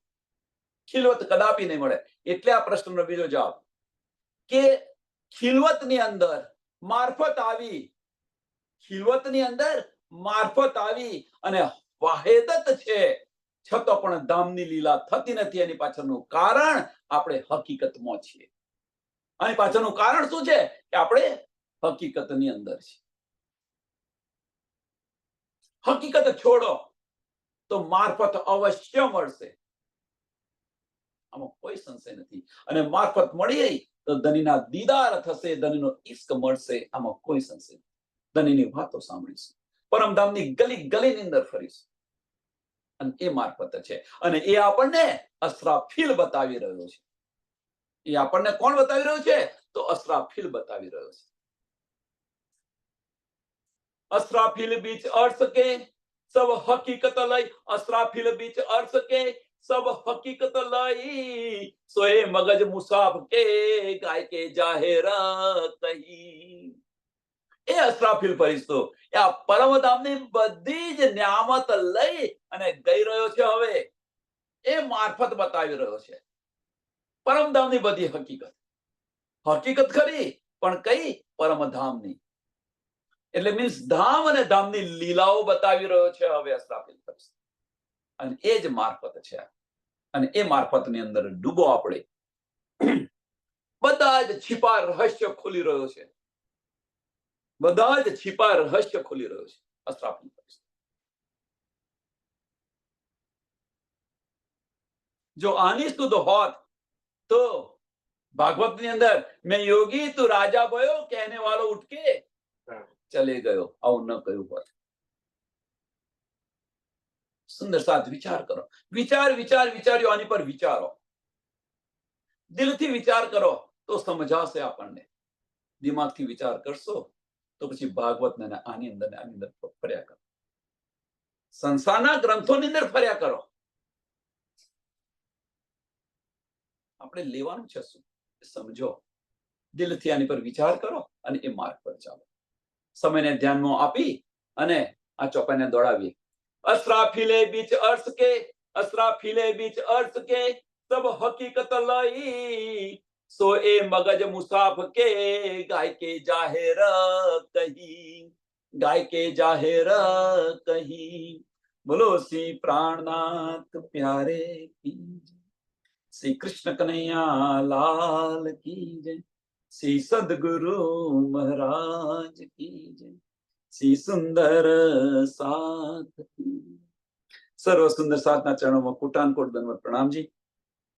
S1: ખિલવત કદાપી નહીં મળે. એટલે આ પ્રશ્નનો બીજો જવાબ કે ખિલવતની અંદર મારફત આવી, ખિલવતની અંદર મારફત આવી અને વાહેદત છે છતાં પણ ધામની લીલા થતી નથી. એની પાછળનું કારણ આપણે હકીકતમાં છીએ. આની પાછળનું કારણ શું છે? કે આપણે હકીકતની અંદર છીએ. હકીકત છોડો તો મારફત અવશ્ય મળશે. આમાં કોઈ સંશય નથી. અને મારફત મળી તો ધનીના દીદાર થશે, ધનીનો ઇશ્ક મળશે. આમાં કોઈ સંશય નથી. ધનીની વાતો સાંભળીશું, પરમધામની ગલી ગલીની અંદર ફરીશું. અને એ મારફત છે. અને એ આપણને અસરાફીલ બતાવી રહ્યો છે. એ આપણને કોણ બતાવી રહ્યું છે? તો અસરાફીલ બતાવી રહ્યો છે. असराफिल बीच अर्थ के सब हकीकत लई, असराफिल बीच अर्थ के सब हकीकत लई, सोए मगज मुसाफ के गाय के जाहिर कही. એ અસરાફીલ ફરિશ્તો એ આ પરમધામની બધી જ નિયામત લઈ અને ગઈ રહ્યો છે. હવે એ મારફત બતાવી રહ્યો છે પરમધામની બધી હકીકત ખરી, પણ કઈ? પરમધામની. એટલે મીન્સ ધામ અને ધામની લીલાઓ બતાવી રહ્યો છે હવે અસરાફીલ ફરિશ્તો. અને એ જ મારફત છે. અને એ મારફતની અંદર ડૂબો આપણે. બધા જ છીપા રહસ્ય ખુલી રહ્યો છે. બધા જ છીપા રહસ્ય ખુલી રહ્યો છે અસરાફીલ ફરિશ્તો. જો આની શુદ્ધ હોત તો ભાગવતની અંદર મેં યોગી તું રાજા ભયો કહેને વાળો ઉઠકે ચલે ગયો, આવું ન કહ્યું હોત. સુંદર સાથ વિચાર કરો. વિચાર્યો આની પર વિચારો. દિલથી વિચાર કરો તો સમજાશે આપણને. દિમાગથી વિચાર કરશો તો પછી ભાગવત ને આની અંદર ફર્યા કરો. સંસારના ગ્રંથોની અંદર ફર્યા કરો. આપણે લેવાનું છે શું? સમજો. દિલથી આની પર વિચાર કરો અને એ માર્ગ પર ચાલો. સમયને ધ્યાનમાં આપી અને આ ચોપાઈને દોડાવીએ. असराफिले बीच अर्श के, असराफिले बीच अर्श के, सब हकीकत लाई, सो ए मगज मुसाफ के, गाय के जाहिर कहीं, गाय के जाहिर कहीं। बोलो श्री प्राणनाथ प्यारे की जय। श्री कृष्ण कन्हैया लाल की जय। श्री सदगुरु महाराज की जय। श्री सुंदर साथ की। सर्व सुंदर साधना चरणों में कोटान कोट दंडवत प्रणाम जी।